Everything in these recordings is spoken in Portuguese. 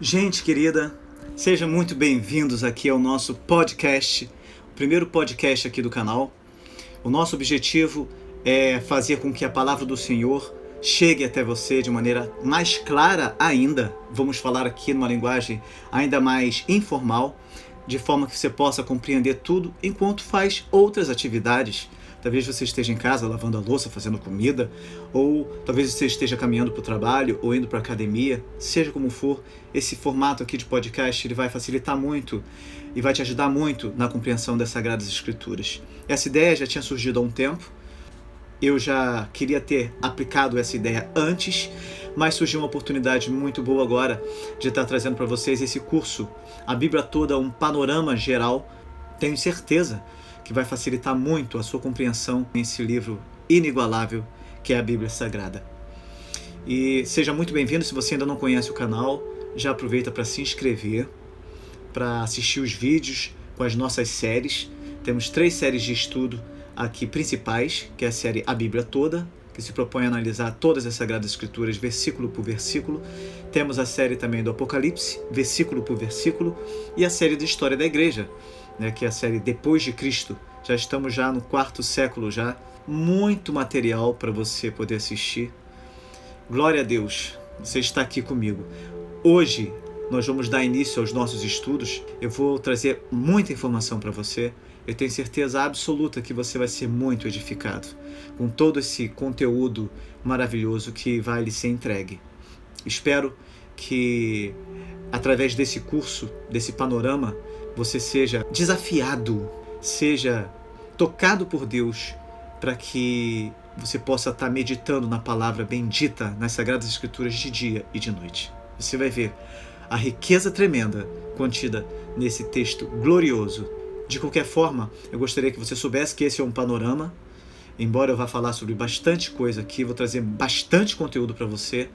Gente querida, sejam muito bem-vindos aqui ao nosso podcast, o primeiro podcast aqui do canal. O nosso objetivo é fazer com que a palavra do Senhor chegue até você de maneira mais clara ainda. Vamos falar aqui numa linguagem ainda mais informal, de forma que você possa compreender tudo enquanto faz outras atividades. Talvez você esteja em casa lavando a louça, fazendo comida, ou talvez você esteja caminhando para o trabalho ou indo para a academia. Seja como for, esse formato aqui de podcast ele vai facilitar muito e vai te ajudar muito na compreensão das Sagradas Escrituras. Essa ideia já tinha surgido há um tempo. Eu já queria ter aplicado essa ideia antes, mas surgiu uma oportunidade muito boa agora de estar trazendo para vocês esse curso, a Bíblia toda, um panorama geral. Tenho certeza que vai facilitar muito a sua compreensão nesse livro inigualável que é a Bíblia Sagrada. E seja muito bem-vindo. Se você ainda não conhece o canal, já aproveita para se inscrever, para assistir os vídeos com as nossas séries. Temos 3 séries de estudo aqui principais, que é a série A Bíblia Toda, que se propõe a analisar todas as Sagradas Escrituras versículo por versículo. Temos a série também do Apocalipse, versículo por versículo, e a série de História da Igreja, que é a série Depois de Cristo. Já estamos já no 4º século já. Muito material para você poder assistir. Glória a Deus, você está aqui comigo. Hoje nós vamos dar início aos nossos estudos. Eu vou trazer muita informação para você. Eu tenho certeza absoluta que você vai ser muito edificado com todo esse conteúdo maravilhoso que vai lhe ser entregue. Espero que através desse curso, desse panorama, você seja desafiado, seja tocado por Deus, para que você possa estar meditando na palavra bendita, nas Sagradas Escrituras de dia e de noite. Você vai ver a riqueza tremenda contida nesse texto glorioso. De qualquer forma, eu gostaria que você soubesse que esse é um panorama. Embora eu vá falar sobre bastante coisa aqui, vou trazer bastante conteúdo para você.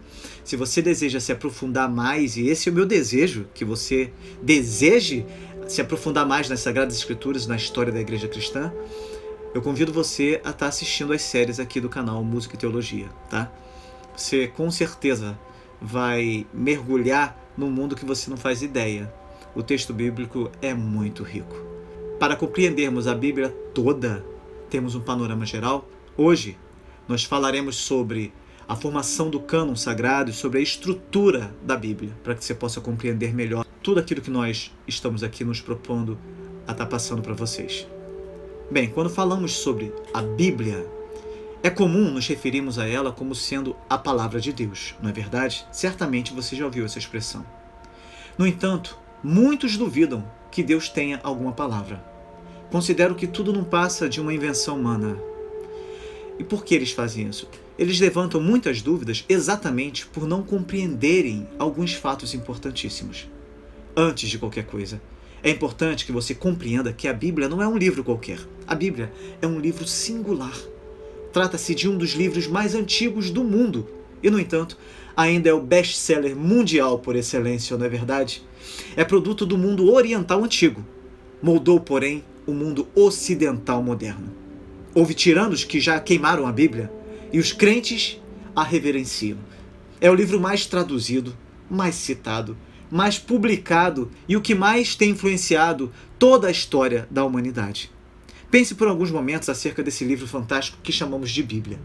Se você deseja se aprofundar mais, e esse é o meu desejo, que você deseje se aprofundar mais nas Sagradas Escrituras, na história da Igreja Cristã, eu convido você a estar assistindo as séries aqui do canal Música e Teologia, tá? Você com certeza vai mergulhar num mundo que você não faz ideia. O texto bíblico é muito rico. Para compreendermos a Bíblia toda, temos um panorama geral. Hoje nós falaremos sobre a formação do cânon sagrado e sobre a estrutura da Bíblia, para que você possa compreender melhor tudo aquilo que nós estamos aqui nos propondo a estar passando para vocês. Bem, quando falamos sobre a Bíblia, é comum nos referirmos a ela como sendo a palavra de Deus, não é verdade? Certamente você já ouviu essa expressão. No entanto, muitos duvidam que Deus tenha alguma palavra. Consideram que tudo não passa de uma invenção humana. E por que eles fazem isso? Eles levantam muitas dúvidas exatamente por não compreenderem alguns fatos importantíssimos. Antes de qualquer coisa, é importante que você compreenda que a Bíblia não é um livro qualquer. A Bíblia é um livro singular. Trata-se de um dos livros mais antigos do mundo. E, no entanto, ainda é o best-seller mundial por excelência, não é verdade? É produto do mundo oriental antigo. Moldou, porém, o mundo ocidental moderno. Houve tiranos que já queimaram a Bíblia e os crentes a reverenciam. É o livro mais traduzido, mais citado, mais publicado e o que mais tem influenciado toda a história da humanidade. Pense por alguns momentos acerca desse livro fantástico que chamamos de Bíblia.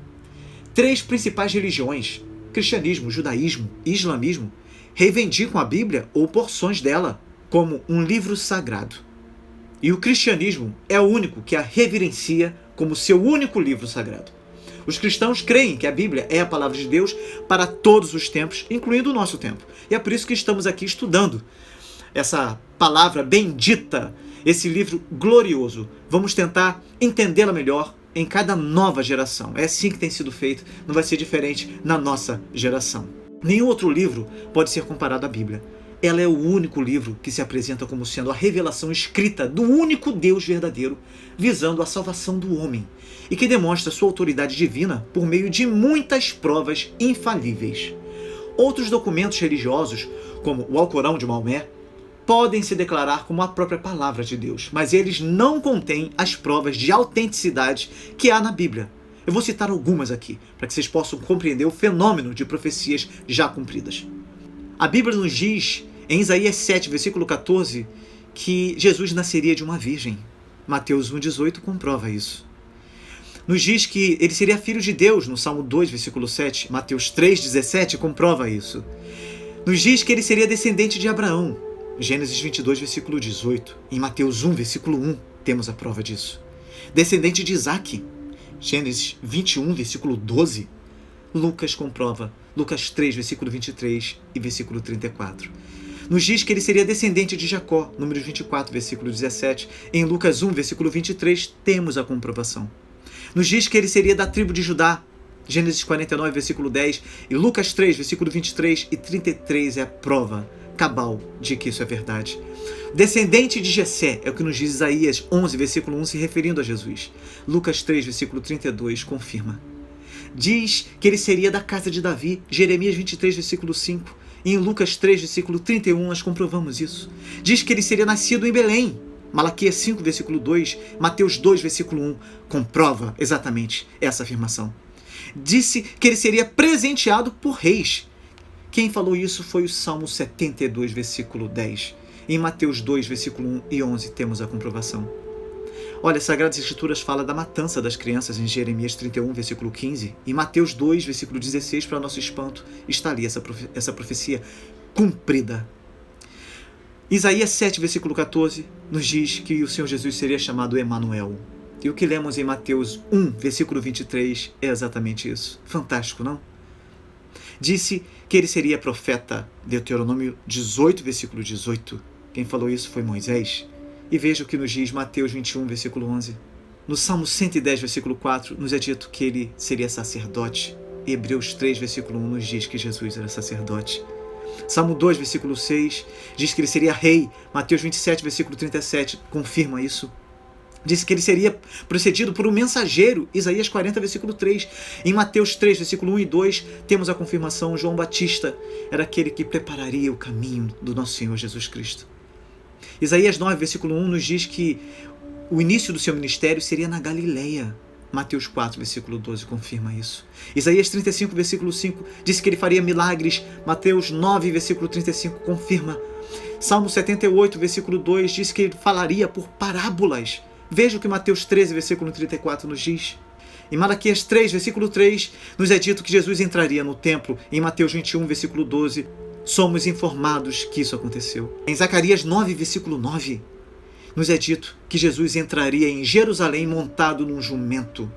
3 principais religiões, cristianismo, judaísmo e islamismo, reivindicam a Bíblia ou porções dela como um livro sagrado. E o cristianismo é o único que a reverencia como seu único livro sagrado. Os cristãos creem que a Bíblia é a palavra de Deus para todos os tempos, incluindo o nosso tempo. E é por isso que estamos aqui estudando essa palavra bendita, esse livro glorioso. Vamos tentar entendê-la melhor em cada nova geração. É assim que tem sido feito, não vai ser diferente na nossa geração. Nenhum outro livro pode ser comparado à Bíblia. Ela é o único livro que se apresenta como sendo a revelação escrita do único Deus verdadeiro, visando a salvação do homem, e que demonstra sua autoridade divina por meio de muitas provas infalíveis. Outros documentos religiosos, como o Alcorão de Maomé, podem se declarar como a própria palavra de Deus, mas eles não contêm as provas de autenticidade que há na Bíblia. Eu vou citar algumas aqui, para que vocês possam compreender o fenômeno de profecias já cumpridas. A Bíblia nos diz Em Isaías 7, versículo 14, que Jesus nasceria de uma virgem. Mateus 1,18 comprova isso. Nos diz que ele seria filho de Deus, no Salmo 2, versículo 7. Mateus 3,17 comprova isso. Nos diz que ele seria descendente de Abraão. Gênesis 22, versículo 18. Em Mateus 1, versículo 1, temos a prova disso. Descendente de Isaac. Gênesis 21, versículo 12. Lucas comprova. Lucas 3, versículo 23 e versículo 34. Nos diz que ele seria descendente de Jacó. Números 24, versículo 17. Em Lucas 1, versículo 23, temos a comprovação. Nos diz que ele seria da tribo de Judá. Gênesis 49, versículo 10. E Lucas 3, versículo 23 e 33 é a prova cabal de que isso é verdade. Descendente de Jessé é o que nos diz Isaías 11, versículo 1, se referindo a Jesus. Lucas 3, versículo 32 confirma. Diz que ele seria da casa de Davi. Jeremias 23, versículo 5. E em Lucas 3, versículo 31, nós comprovamos isso. Diz que ele seria nascido em Belém. Malaquias 5, versículo 2. Mateus 2, versículo 1. Comprova exatamente essa afirmação. Disse que ele seria presenteado por reis. Quem falou isso foi o Salmo 72, versículo 10. Em Mateus 2, versículo 1 e 11, temos a comprovação. Olha, as Sagradas Escrituras fala da matança das crianças em Jeremias 31, versículo 15. Em Mateus 2, versículo 16, para nosso espanto, está ali essa profecia cumprida. Isaías 7, versículo 14, nos diz que o Senhor Jesus seria chamado Emanuel. E o que lemos em Mateus 1, versículo 23, é exatamente isso. Fantástico, não? Disse que ele seria profeta. Deuteronômio 18, versículo 18. Quem falou isso foi Moisés. E veja o que nos diz Mateus 21, versículo 11. No Salmo 110, versículo 4, nos é dito que ele seria sacerdote. E Hebreus 3, versículo 1, nos diz que Jesus era sacerdote. Salmo 2, versículo 6, diz que ele seria rei. Mateus 27, versículo 37, confirma isso. Disse que ele seria precedido por um mensageiro. Isaías 40, versículo 3. Em Mateus 3, versículo 1 e 2, temos a confirmação. João Batista era aquele que prepararia o caminho do nosso Senhor Jesus Cristo. Isaías 9, versículo 1, nos diz que o início do seu ministério seria na Galileia. Mateus 4, versículo 12, confirma isso. Isaías 35, versículo 5, disse que ele faria milagres. Mateus 9, versículo 35, confirma. Salmo 78, versículo 2, diz que ele falaria por parábolas. Veja o que Mateus 13, versículo 34 nos diz. Em Malaquias 3, versículo 3, nos é dito que Jesus entraria no templo. Em Mateus 21, versículo 12, somos informados que isso aconteceu. Em Zacarias 9, versículo 9, nos é dito que Jesus entraria em Jerusalém montado num jumento.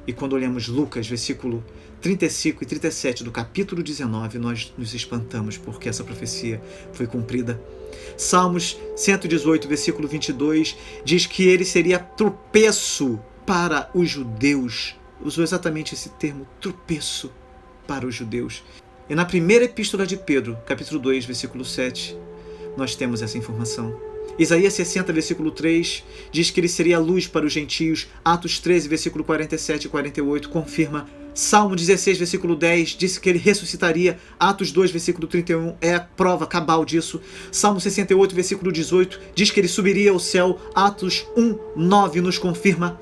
E quando olhamos Lucas, versículo 35 e 37 do capítulo 19, nós nos espantamos porque essa profecia foi cumprida. Salmos 118, versículo 22, diz que ele seria tropeço para os judeus. Usou exatamente esse termo, tropeço para os judeus. E na primeira epístola de Pedro, capítulo 2, versículo 7, nós temos essa informação. Isaías 60, versículo 3, diz que ele seria luz para os gentios. Atos 13, versículo 47 e 48, confirma. Salmo 16, versículo 10, disse que ele ressuscitaria. Atos 2, versículo 31, é a prova cabal disso. Salmo 68, versículo 18, diz que ele subiria ao céu. Atos 1, 9 nos confirma.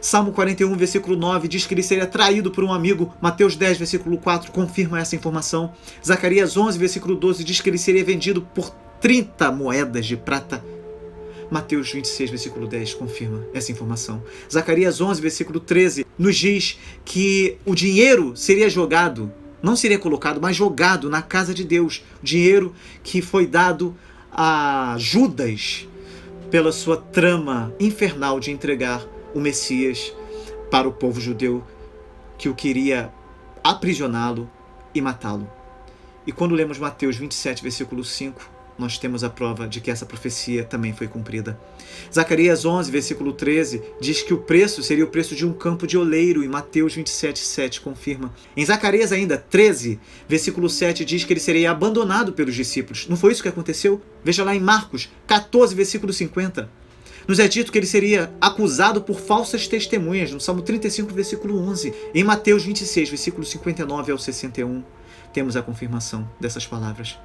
Salmo 41, versículo 9, diz que ele seria traído por um amigo. Mateus 10, versículo 4, confirma essa informação. Zacarias 11, versículo 12, diz que ele seria vendido por 30 moedas de prata. Mateus 26, versículo 10, confirma essa informação. Zacarias 11, versículo 13, nos diz que o dinheiro seria jogado, não seria colocado, mas jogado na casa de Deus. O dinheiro que foi dado a Judas pela sua trama infernal de entregar o Messias para o povo judeu que o queria aprisioná-lo e matá-lo. E quando lemos Mateus 27, versículo 5, nós temos a prova de que essa profecia também foi cumprida. Zacarias 11, versículo 13, diz que o preço seria o preço de um campo de oleiro, e Mateus 27, 7 confirma. Em Zacarias ainda 13, versículo 7, diz que ele seria abandonado pelos discípulos. Não foi isso que aconteceu? Veja lá em Marcos 14, versículo 50. Nos é dito que ele seria acusado por falsas testemunhas, no Salmo 35, versículo 11. Em Mateus 26, versículo 59 ao 61, temos a confirmação dessas palavras.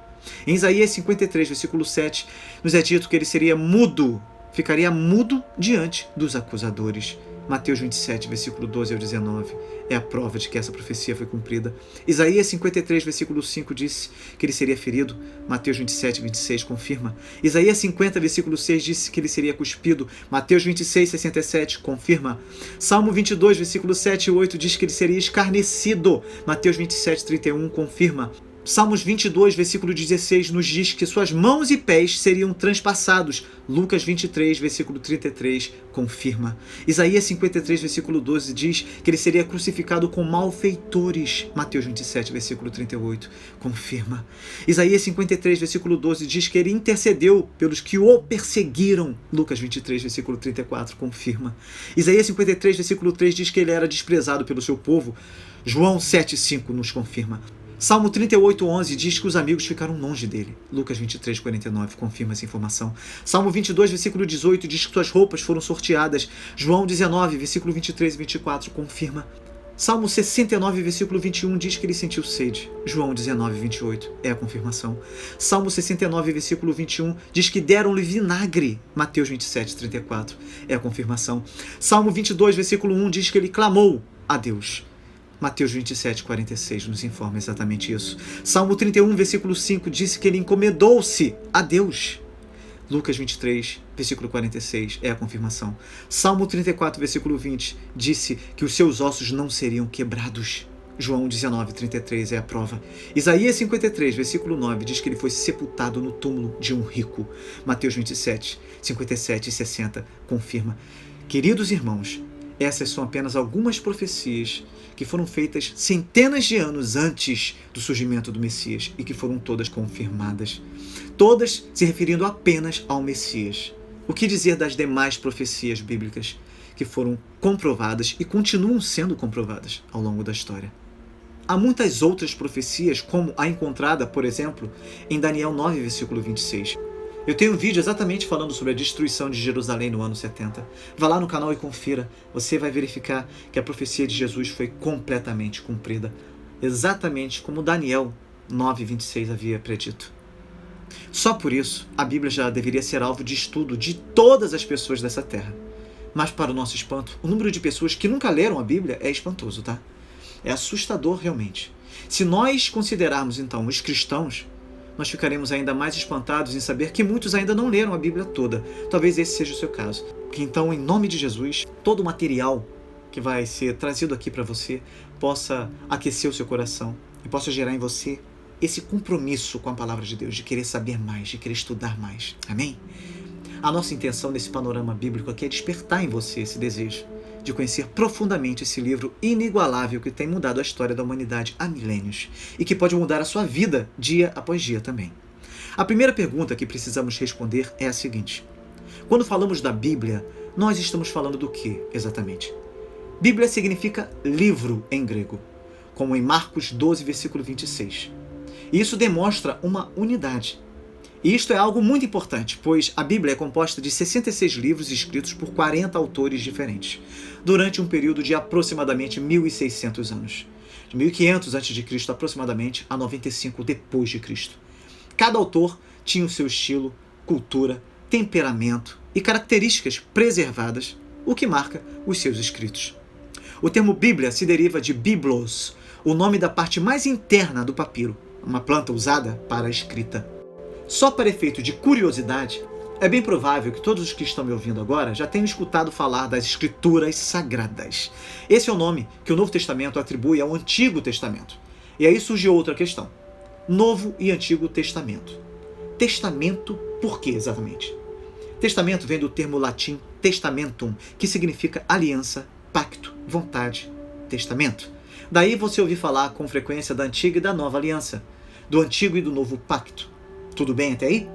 Em Isaías 53, versículo 7, nos é dito que ele seria mudo, ficaria mudo diante dos acusadores. Mateus 27, versículo 12 ao 19, é a prova de que essa profecia foi cumprida. Isaías 53, versículo 5 disse que ele seria ferido. Mateus 27, 26 confirma. Isaías 50, versículo 6 disse que ele seria cuspido. Mateus 26, 67 confirma. Salmo 22, versículo 7 e 8 diz que ele seria escarnecido. Mateus 27, 31 confirma. Salmos 22, versículo 16, nos diz que suas mãos e pés seriam transpassados. Lucas 23, versículo 33, confirma. Isaías 53, versículo 12, diz que ele seria crucificado com malfeitores. Mateus 27, versículo 38, confirma. Isaías 53, versículo 12, diz que ele intercedeu pelos que o perseguiram. Lucas 23, versículo 34, confirma. Isaías 53, versículo 3, diz que ele era desprezado pelo seu povo. João 7, 5 nos confirma. Salmo 38, 11 diz que os amigos ficaram longe dele. Lucas 23, 49 confirma essa informação. Salmo 22, versículo 18 diz que suas roupas foram sorteadas. João 19, versículo 23 e 24 confirma. Salmo 69, versículo 21 diz que ele sentiu sede. João 19, 28 é a confirmação. Salmo 69, versículo 21 diz que deram-lhe vinagre. Mateus 27, 34 é a confirmação. Salmo 22, versículo 1 diz que ele clamou a Deus. Mateus 27, 46 nos informa exatamente isso. Salmo 31, versículo 5 disse que ele encomendou-se a Deus. Lucas 23, versículo 46 é a confirmação. Salmo 34, versículo 20 disse que os seus ossos não seriam quebrados. João 19, 33 é a prova. Isaías 53, versículo 9 diz que ele foi sepultado no túmulo de um rico. Mateus 27, 57 e 60 confirma. Queridos irmãos, essas são apenas algumas profecias que foram feitas centenas de anos antes do surgimento do Messias e que foram todas confirmadas. Todas se referindo apenas ao Messias. O que dizer das demais profecias bíblicas que foram comprovadas e continuam sendo comprovadas ao longo da história? Há muitas outras profecias, como a encontrada, por exemplo, em Daniel 9, versículo 26. Eu tenho um vídeo exatamente falando sobre a destruição de Jerusalém no ano 70. Vá lá no canal e confira. Você vai verificar que a profecia de Jesus foi completamente cumprida. Exatamente como Daniel 9, 26 havia predito. Só por isso, a Bíblia já deveria ser alvo de estudo de todas as pessoas dessa terra. Mas, para o nosso espanto, o número de pessoas que nunca leram a Bíblia é espantoso, tá? É assustador realmente. Se nós considerarmos, então, os cristãos, nós ficaremos ainda mais espantados em saber que muitos ainda não leram a Bíblia toda. Talvez esse seja o seu caso. Que então, em nome de Jesus, todo o material que vai ser trazido aqui para você possa aquecer o seu coração e possa gerar em você esse compromisso com a palavra de Deus, de querer saber mais, de querer estudar mais. Amém? A nossa intenção nesse panorama bíblico aqui é despertar em você esse desejo de conhecer profundamente esse livro inigualável que tem mudado a história da humanidade há milênios e que pode mudar a sua vida dia após dia também. A primeira pergunta que precisamos responder é a seguinte: quando falamos da Bíblia, nós estamos falando do que exatamente? Bíblia significa livro em grego, como em Marcos 12, versículo 26. E isso demonstra uma unidade. E isto é algo muito importante, pois a Bíblia é composta de 66 livros escritos por 40 autores diferentes, durante um período de aproximadamente 1.600 anos, de 1500 a.C. aproximadamente a 95 depois de Cristo. Cada autor tinha o seu estilo, cultura, temperamento e características preservadas, o que marca os seus escritos. O termo Bíblia se deriva de biblos, o nome da parte mais interna do papiro, uma planta usada para a escrita. Só para efeito de curiosidade, é bem provável que todos os que estão me ouvindo agora já tenham escutado falar das Escrituras Sagradas. Esse é o nome que o Novo Testamento atribui ao Antigo Testamento. E aí surge outra questão. Novo e Antigo Testamento. Testamento por quê exatamente? Testamento vem do termo latim testamentum, que significa aliança, pacto, vontade, testamento. Daí você ouvir falar com frequência da antiga e da nova aliança, do antigo e do novo pacto. Tudo bem até aí?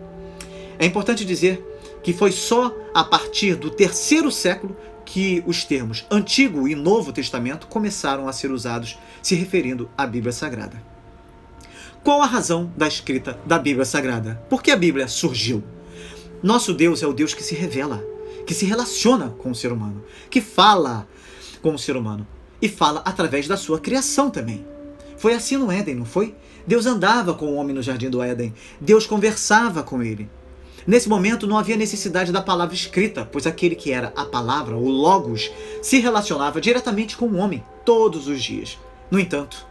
É importante dizer que foi só a partir do 3º século que os termos Antigo e Novo Testamento começaram a ser usados se referindo à Bíblia Sagrada. Qual a razão da escrita da Bíblia Sagrada? Por que a Bíblia surgiu? Nosso Deus é o Deus que se revela, que se relaciona com o ser humano, que fala com o ser humano e fala através da sua criação também. Foi assim no Éden, não foi? Deus andava com o homem no jardim do Éden. Deus conversava com ele. Nesse momento não havia necessidade da palavra escrita, pois aquele que era a palavra, o Logos, se relacionava diretamente com o homem todos os dias. No entanto,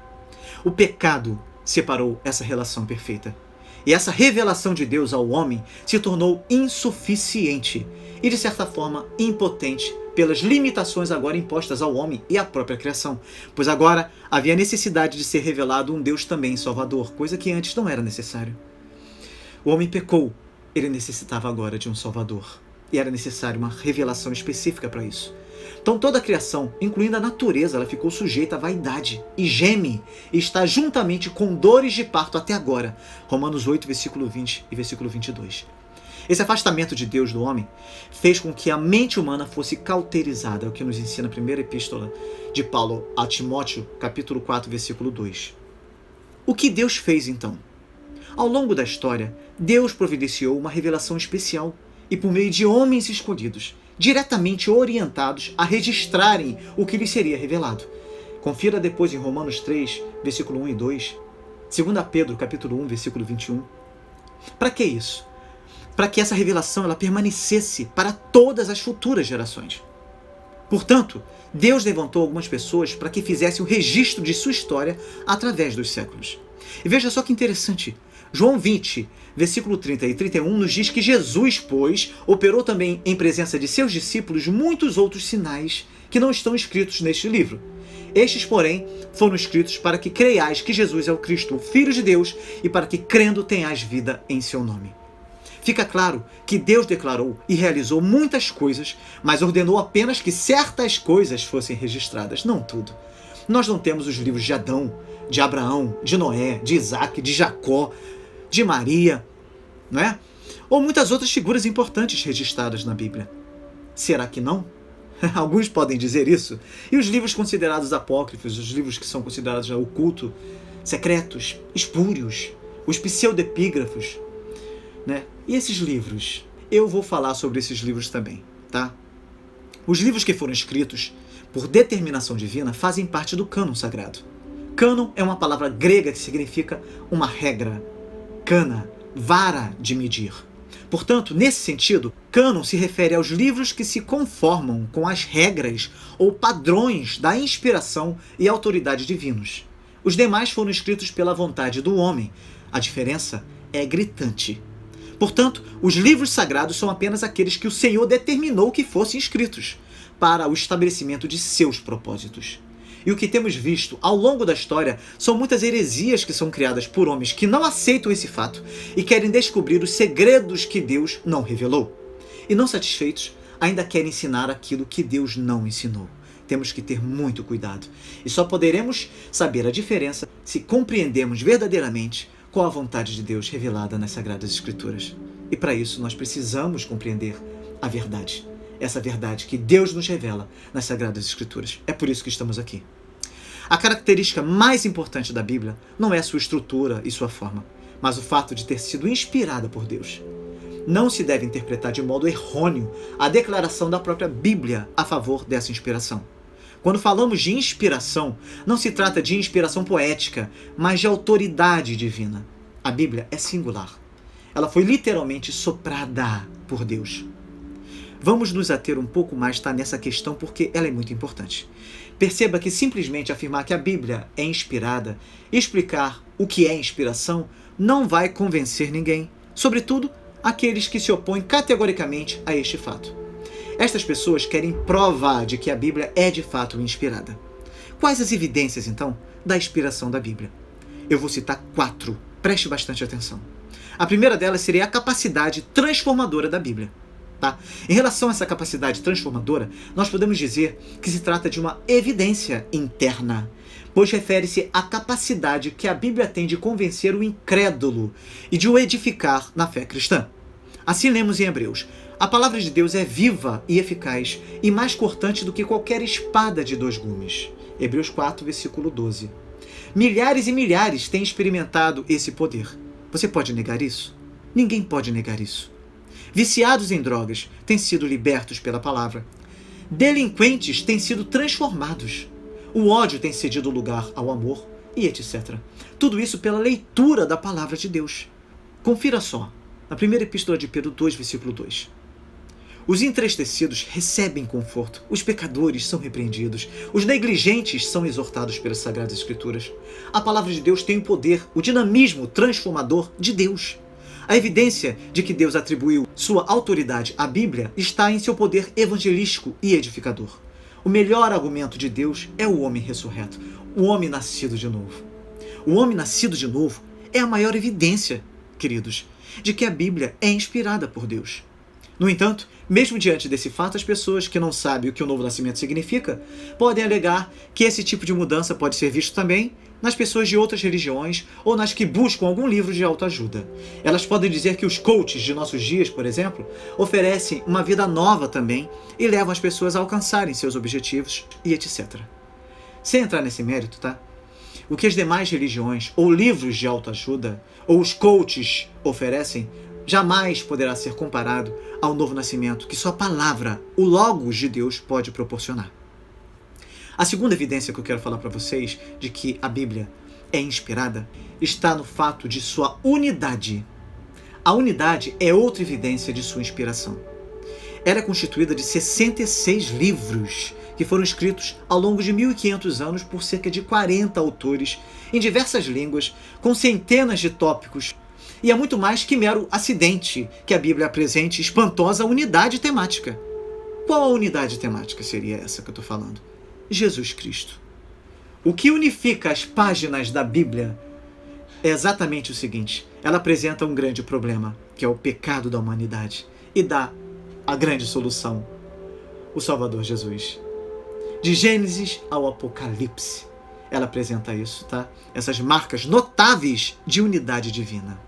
o pecado separou essa relação perfeita. E essa revelação de Deus ao homem se tornou insuficiente e, de certa forma, impotente pelas limitações agora impostas ao homem e à própria criação, pois agora havia necessidade de ser revelado um Deus também salvador, coisa que antes não era necessário. O homem pecou, ele necessitava agora de um salvador, e era necessário uma revelação específica para isso. Então toda a criação, incluindo a natureza, ela ficou sujeita à vaidade e geme e está juntamente com dores de parto até agora. Romanos 8, versículo 20 e versículo 22. Esse afastamento de Deus do homem fez com que a mente humana fosse cauterizada, é o que nos ensina a primeira epístola de Paulo a Timóteo, capítulo 4, versículo 2. O que Deus fez então? Ao longo da história, Deus providenciou uma revelação especial e por meio de homens escolhidos, diretamente orientados a registrarem o que lhes seria revelado. Confira depois em Romanos 3, versículo 1 e 2, 2 Pedro, capítulo 1, versículo 21. Para que isso? Para que essa revelação ela permanecesse para todas as futuras gerações. Portanto, Deus levantou algumas pessoas para que fizessem o registro de sua história através dos séculos. E veja só que interessante, João 20, versículo 30 e 31 nos diz que Jesus, pois, operou também em presença de seus discípulos muitos outros sinais que não estão escritos neste livro. Estes, porém, foram escritos para que creiais que Jesus é o Cristo, o Filho de Deus, e para que crendo tenhais vida em seu nome. Fica claro que Deus declarou e realizou muitas coisas, mas ordenou apenas que certas coisas fossem registradas, não tudo. Nós não temos os livros de Adão, de Abraão, de Noé, de Isaac, de Jacó, de Maria, não é? Ou muitas outras figuras importantes registradas na Bíblia. Será que não? Alguns podem dizer isso. E os livros considerados apócrifos, os livros que são considerados ocultos, secretos, espúrios, os pseudepígrafos, né? E esses livros? Eu vou falar sobre esses livros também, tá? Os livros que foram escritos por determinação divina fazem parte do cânon sagrado. Cânon é uma palavra grega que significa uma regra. Cana, vara de medir. Portanto, nesse sentido, cânon se refere aos livros que se conformam com as regras ou padrões da inspiração e autoridade divinos. Os demais foram escritos pela vontade do homem. A diferença é gritante. Portanto, os livros sagrados são apenas aqueles que o Senhor determinou que fossem escritos, para o estabelecimento de seus propósitos. E o que temos visto ao longo da história são muitas heresias que são criadas por homens que não aceitam esse fato e querem descobrir os segredos que Deus não revelou. E não satisfeitos, ainda querem ensinar aquilo que Deus não ensinou. Temos que ter muito cuidado. E só poderemos saber a diferença se compreendermos verdadeiramente qual a vontade de Deus revelada nas Sagradas Escrituras. E para isso nós precisamos compreender a verdade. Essa verdade que Deus nos revela nas Sagradas Escrituras. É por isso que estamos aqui. A característica mais importante da Bíblia não é sua estrutura e sua forma, mas o fato de ter sido inspirada por Deus. Não se deve interpretar de modo errôneo a declaração da própria Bíblia a favor dessa inspiração. Quando falamos de inspiração, não se trata de inspiração poética, mas de autoridade divina. A Bíblia é singular. Ela foi literalmente soprada por Deus. Vamos nos ater um pouco mais nessa questão porque ela é muito importante. Perceba que simplesmente afirmar que a Bíblia é inspirada e explicar o que é inspiração não vai convencer ninguém, sobretudo aqueles que se opõem categoricamente a este fato. Estas pessoas querem prova de que a Bíblia é de fato inspirada. Quais as evidências, então, da inspiração da Bíblia? Eu vou citar 4. Preste bastante atenção. A primeira delas seria a capacidade transformadora da Bíblia. Tá? Em relação a essa capacidade transformadora, nós podemos dizer que se trata de uma evidência interna, pois refere-se à capacidade que a Bíblia tem de convencer o incrédulo e de o edificar na fé cristã. Assim lemos em Hebreus: a palavra de Deus é viva e eficaz e mais cortante do que qualquer espada de 2 gumes. Hebreus 4, versículo 12. Milhares e milhares têm experimentado esse poder. Você pode negar isso? Ninguém pode negar isso. Viciados em drogas têm sido libertos pela palavra. Delinquentes têm sido transformados. O ódio tem cedido lugar ao amor e etc. Tudo isso pela leitura da palavra de Deus. Confira só. Na primeira epístola de Pedro 2, versículo 2. Os entristecidos recebem conforto, os pecadores são repreendidos, os negligentes são exortados pelas Sagradas Escrituras. A palavra de Deus tem o poder, o dinamismo transformador de Deus. A evidência de que Deus atribuiu sua autoridade à Bíblia está em seu poder evangelístico e edificador. O melhor argumento de Deus é o homem ressurreto, o homem nascido de novo. O homem nascido de novo é a maior evidência, queridos, de que a Bíblia é inspirada por Deus. No entanto, mesmo diante desse fato, as pessoas que não sabem o que o novo nascimento significa podem alegar que esse tipo de mudança pode ser visto também nas pessoas de outras religiões ou nas que buscam algum livro de autoajuda. Elas podem dizer que os coaches de nossos dias, por exemplo, oferecem uma vida nova também e levam as pessoas a alcançarem seus objetivos e etc. Sem entrar nesse mérito, tá? O que as demais religiões ou livros de autoajuda ou os coaches oferecem jamais poderá ser comparado ao novo nascimento que só a palavra, o Logos de Deus, pode proporcionar. A segunda evidência que eu quero falar para vocês de que a Bíblia é inspirada está no fato de sua unidade. A unidade é outra evidência de sua inspiração. Ela é constituída de 66 livros que foram escritos ao longo de 1500 anos por cerca de 40 autores em diversas línguas, com centenas de tópicos. E é muito mais que mero acidente que a Bíblia apresente espantosa unidade temática. Qual a unidade temática seria essa que eu estou falando? Jesus Cristo. O que unifica as páginas da Bíblia é exatamente o seguinte: ela apresenta um grande problema, que é o pecado da humanidade, e dá a grande solução, o Salvador Jesus. De Gênesis ao Apocalipse, ela apresenta isso, tá? Essas marcas notáveis de unidade divina.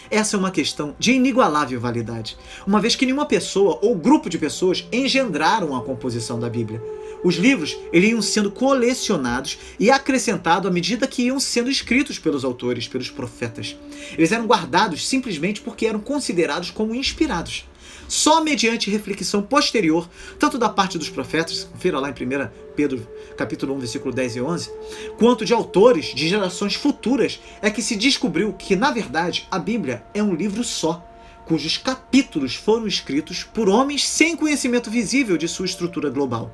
Essa é uma questão de inigualável validade, uma vez que nenhuma pessoa ou grupo de pessoas engendraram a composição da Bíblia. Os livros iam sendo colecionados e acrescentados à medida que iam sendo escritos pelos autores, pelos profetas. Eles eram guardados simplesmente porque eram considerados como inspirados. Só mediante reflexão posterior, tanto da parte dos profetas, confira lá em 1 Pedro capítulo 1, versículo 10 e 11, quanto de autores de gerações futuras, é que se descobriu que, na verdade, a Bíblia é um livro só, cujos capítulos foram escritos por homens sem conhecimento visível de sua estrutura global.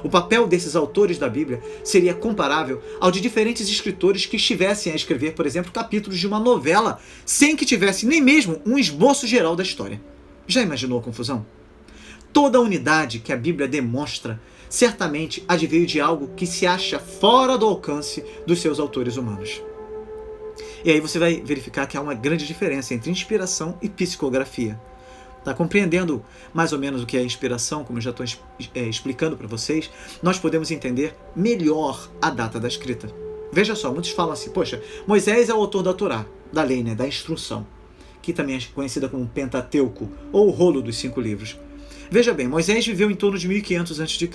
O papel desses autores da Bíblia seria comparável ao de diferentes escritores que estivessem a escrever, por exemplo, capítulos de uma novela, sem que tivesse nem mesmo um esboço geral da história. Já imaginou a confusão? Toda a unidade que a Bíblia demonstra certamente adveio de algo que se acha fora do alcance dos seus autores humanos. E aí você vai verificar que há uma grande diferença entre inspiração e psicografia. Tá compreendendo mais ou menos o que é inspiração, como eu já estou explicando para vocês, nós podemos entender melhor a data da escrita. Veja só, muitos falam assim, poxa, Moisés é o autor da Torá, da lei, né, da instrução, que também é conhecida como Pentateuco, ou o rolo dos 5 livros. Veja bem, Moisés viveu em torno de 1500 a.C.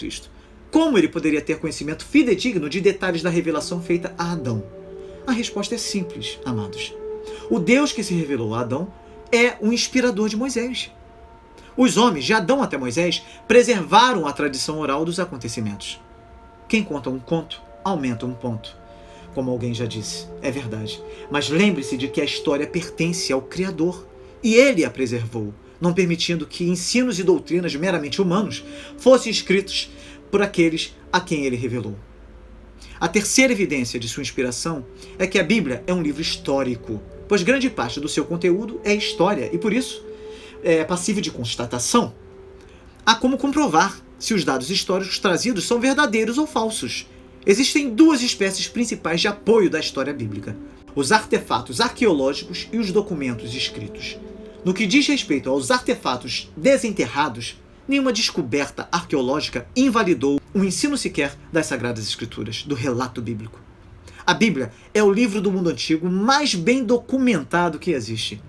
Como ele poderia ter conhecimento fidedigno de detalhes da revelação feita a Adão? A resposta é simples, amados. O Deus que se revelou a Adão é o inspirador de Moisés. Os homens, de Adão até Moisés, preservaram a tradição oral dos acontecimentos. Quem conta um conto, aumenta um ponto. Como alguém já disse, é verdade. Mas lembre-se de que a história pertence ao Criador, e ele a preservou, não permitindo que ensinos e doutrinas meramente humanos fossem escritos por aqueles a quem ele revelou. A terceira evidência de sua inspiração é que a Bíblia é um livro histórico, pois grande parte do seu conteúdo é história e, por isso, é passível de constatação. Há como comprovar se os dados históricos trazidos são verdadeiros ou falsos. Existem 2 espécies principais de apoio da história bíblica: os artefatos arqueológicos e os documentos escritos. No que diz respeito aos artefatos desenterrados, nenhuma descoberta arqueológica invalidou o ensino sequer das Sagradas Escrituras, do relato bíblico. A Bíblia é o livro do mundo antigo mais bem documentado que existe.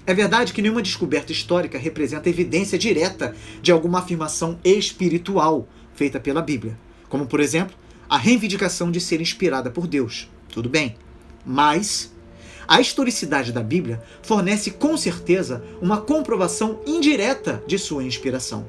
É verdade que nenhuma descoberta histórica representa evidência direta de alguma afirmação espiritual feita pela Bíblia, como, por exemplo, a reivindicação de ser inspirada por Deus. Tudo bem, mas a historicidade da Bíblia fornece com certeza uma comprovação indireta de sua inspiração.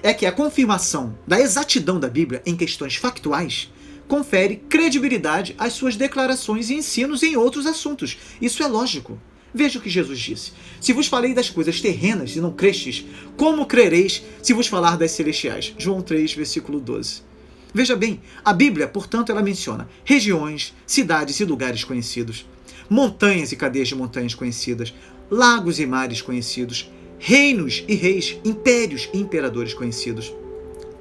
É que a confirmação da exatidão da Bíblia em questões factuais confere credibilidade às suas declarações e ensinos em outros assuntos. Isso é lógico. Veja o que Jesus disse: se vos falei das coisas terrenas e não crestes, como crereis se vos falar das celestiais? João 3, versículo 12. Veja bem, a Bíblia, portanto, ela menciona regiões, cidades e lugares conhecidos, montanhas e cadeias de montanhas conhecidas, lagos e mares conhecidos, reinos e reis, impérios e imperadores conhecidos,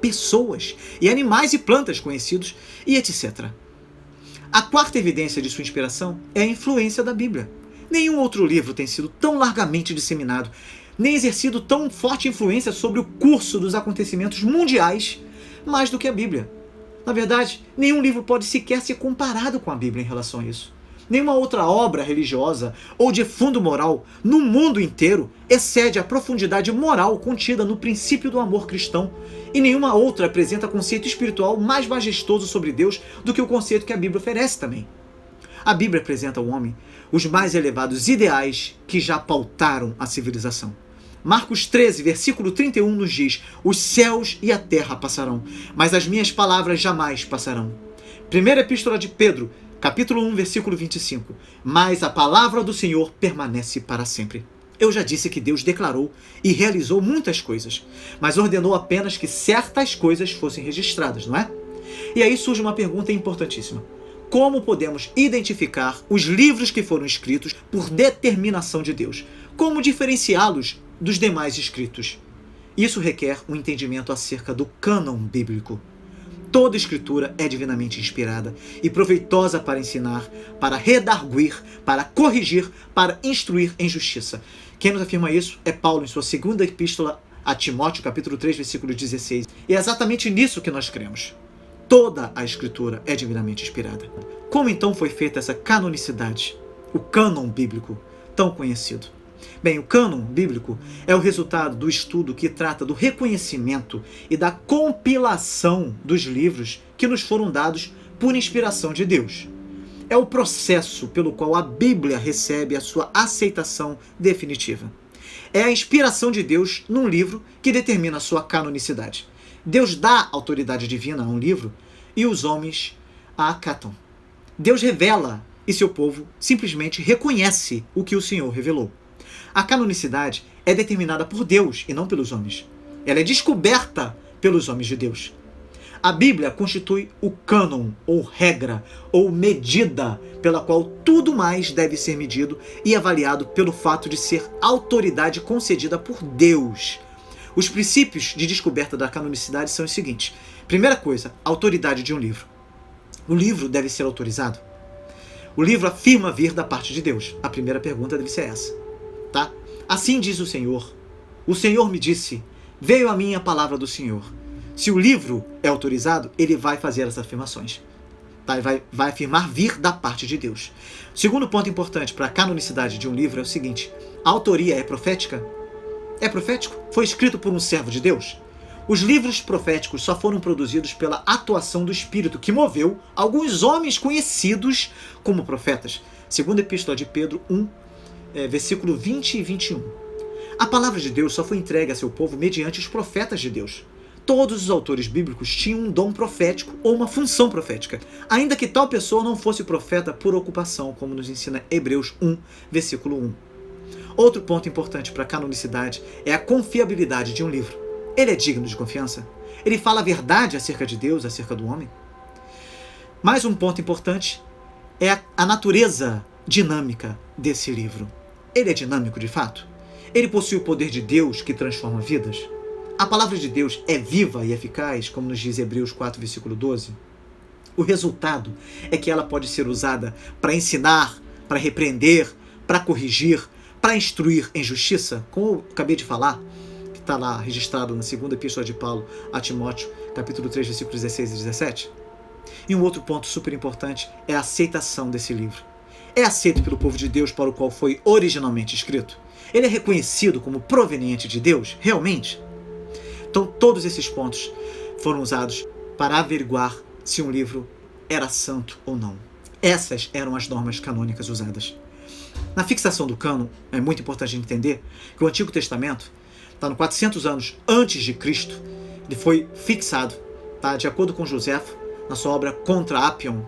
pessoas e animais e plantas conhecidos, e etc. A quarta evidência de sua inspiração é a influência da Bíblia. Nenhum outro livro tem sido tão largamente disseminado, nem exercido tão forte influência sobre o curso dos acontecimentos mundiais, mais do que a Bíblia. Na verdade, nenhum livro pode sequer ser comparado com a Bíblia em relação a isso. Nenhuma outra obra religiosa ou de fundo moral no mundo inteiro excede a profundidade moral contida no princípio do amor cristão, e nenhuma outra apresenta conceito espiritual mais majestoso sobre Deus do que o conceito que a Bíblia oferece também. A Bíblia apresenta ao homem os mais elevados ideais que já pautaram a civilização. Marcos 13, versículo 31 nos diz: os céus e a terra passarão, mas as minhas palavras jamais passarão. Primeira Epístola de Pedro, capítulo 1, versículo 25: mas a palavra do Senhor permanece para sempre. Eu já disse que Deus declarou e realizou muitas coisas, mas ordenou apenas que certas coisas fossem registradas, não é? E aí surge uma pergunta importantíssima: como podemos identificar os livros que foram escritos por determinação de Deus? Como diferenciá-los dos demais escritos? Isso requer um entendimento acerca do cânon bíblico. Toda escritura é divinamente inspirada e proveitosa para ensinar, para redarguir, para corrigir, para instruir em justiça. Quem nos afirma isso é Paulo em sua segunda epístola a Timóteo, capítulo 3, versículo 16. E é exatamente nisso que nós cremos. Toda a escritura é divinamente inspirada. Como então foi feita essa canonicidade, o cânon bíblico, tão conhecido? Bem, o cânon bíblico é o resultado do estudo que trata do reconhecimento e da compilação dos livros que nos foram dados por inspiração de Deus. É o processo pelo qual a Bíblia recebe a sua aceitação definitiva. É a inspiração de Deus num livro que determina a sua canonicidade. Deus dá autoridade divina a um livro e os homens a acatam. Deus revela e seu povo simplesmente reconhece o que o Senhor revelou. A canonicidade é determinada por Deus e não pelos homens. Ela é descoberta pelos homens de Deus. A Bíblia constitui o cânon, ou regra, ou medida pela qual tudo mais deve ser medido e avaliado pelo fato de ser autoridade concedida por Deus. Os princípios de descoberta da canonicidade são os seguintes. Primeira coisa, a autoridade de um livro. O livro deve ser autorizado? O livro afirma vir da parte de Deus. A primeira pergunta deve ser essa. Tá? Assim diz o Senhor. O Senhor me disse, veio a mim a palavra do Senhor. Se o livro é autorizado, ele vai fazer essas afirmações. Tá? Vai afirmar vir da parte de Deus. O segundo ponto importante para a canonicidade de um livro é o seguinte. A autoria é profética? É profético? Foi escrito por um servo de Deus? Os livros proféticos só foram produzidos pela atuação do Espírito, que moveu alguns homens conhecidos como profetas. Segunda Epístola de Pedro 1, versículo 20 e 21. A palavra de Deus só foi entregue a seu povo mediante os profetas de Deus. Todos os autores bíblicos tinham um dom profético ou uma função profética, ainda que tal pessoa não fosse profeta por ocupação, como nos ensina Hebreus 1, versículo 1. Outro ponto importante para a canonicidade é a confiabilidade de um livro. Ele é digno de confiança? Ele fala a verdade acerca de Deus, acerca do homem? Mais um ponto importante é a natureza dinâmica desse livro. Ele é dinâmico de fato? Ele possui o poder de Deus que transforma vidas? A palavra de Deus é viva e eficaz, como nos diz Hebreus 4, versículo 12? O resultado é que ela pode ser usada para ensinar, para repreender, para corrigir, para instruir em justiça, como eu acabei de falar, que está lá registrado na segunda epístola de Paulo a Timóteo, capítulo 3, versículos 16 e 17. E um outro ponto super importante é a aceitação desse livro. É aceito pelo povo de Deus para o qual foi originalmente escrito? Ele é reconhecido como proveniente de Deus, realmente? Então todos esses pontos foram usados para averiguar se um livro era santo ou não. Essas eram as normas canônicas usadas. Na fixação do cânon, é muito importante entender que o Antigo Testamento está no 400 anos antes de Cristo. Ele foi fixado, tá? De acordo com Joséfo, na sua obra Contra Apion,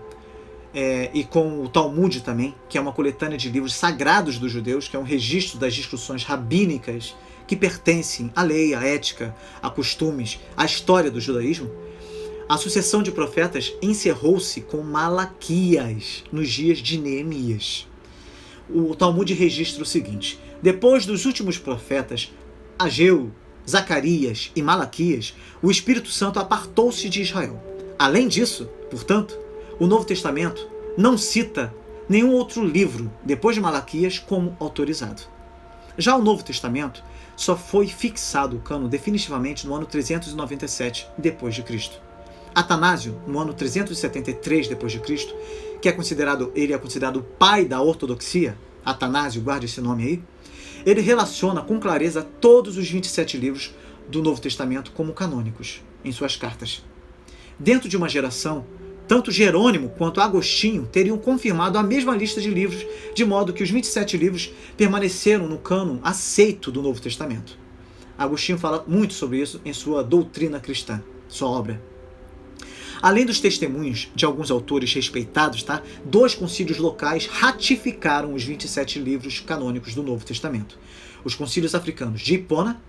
e com o Talmud também, que é uma coletânea de livros sagrados dos judeus, que é um registro das discussões rabínicas que pertencem à lei, à ética, a costumes, à história do judaísmo, a sucessão de profetas encerrou-se com Malaquias, nos dias de Neemias. O Talmud registra o seguinte: depois dos últimos profetas, Ageu, Zacarias e Malaquias, o Espírito Santo apartou-se de Israel. Além disso, portanto, o Novo Testamento não cita nenhum outro livro, depois de Malaquias, como autorizado. Já o Novo Testamento só foi fixado o cânon definitivamente no ano 397 depois de Cristo. Atanásio, no ano 373 depois de Cristo, ele é considerado o pai da ortodoxia, Atanásio, guarde esse nome aí, ele relaciona com clareza todos os 27 livros do Novo Testamento como canônicos em suas cartas. Dentro de uma geração, tanto Jerônimo quanto Agostinho teriam confirmado a mesma lista de livros, de modo que os 27 livros permaneceram no cânon aceito do Novo Testamento. Agostinho fala muito sobre isso em sua Doutrina Cristã, sua obra. Além dos testemunhos de alguns autores respeitados, 2 concílios locais ratificaram os 27 livros canônicos do Novo Testamento. Os concílios africanos de Hipona,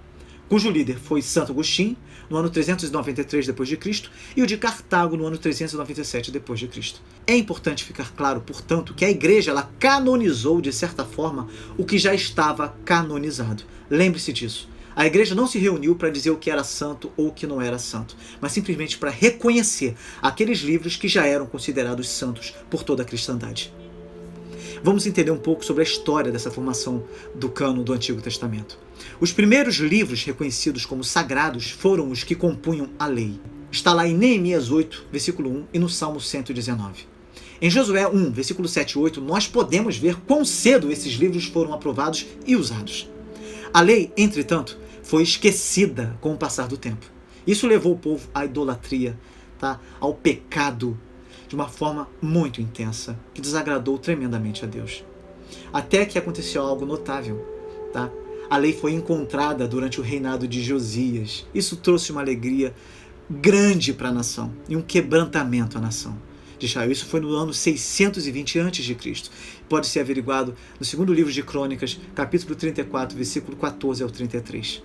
cujo líder foi Santo Agostinho, no ano 393 d.C., e o de Cartago, no ano 397 d.C. É importante ficar claro, portanto, que a Igreja ela canonizou, de certa forma, o que já estava canonizado. Lembre-se disso. A Igreja não se reuniu para dizer o que era santo ou o que não era santo, mas simplesmente para reconhecer aqueles livros que já eram considerados santos por toda a cristandade. Vamos entender um pouco sobre a história dessa formação do cânon do Antigo Testamento. Os primeiros livros reconhecidos como sagrados foram os que compunham a lei. Está lá em Neemias 8, versículo 1 e no Salmo 119. Em Josué 1, versículo 7 e 8, nós podemos ver quão cedo esses livros foram aprovados e usados. A lei, entretanto, foi esquecida com o passar do tempo. Isso levou o povo à idolatria, ao pecado, de uma forma muito intensa, que desagradou tremendamente a Deus. Até que aconteceu algo notável. A lei foi encontrada durante o reinado de Josias. Isso trouxe uma alegria grande para a nação e um quebrantamento à nação de Israel. Isso foi no ano 620 a.C. Pode ser averiguado no segundo livro de Crônicas, capítulo 34, versículo 14 ao 33.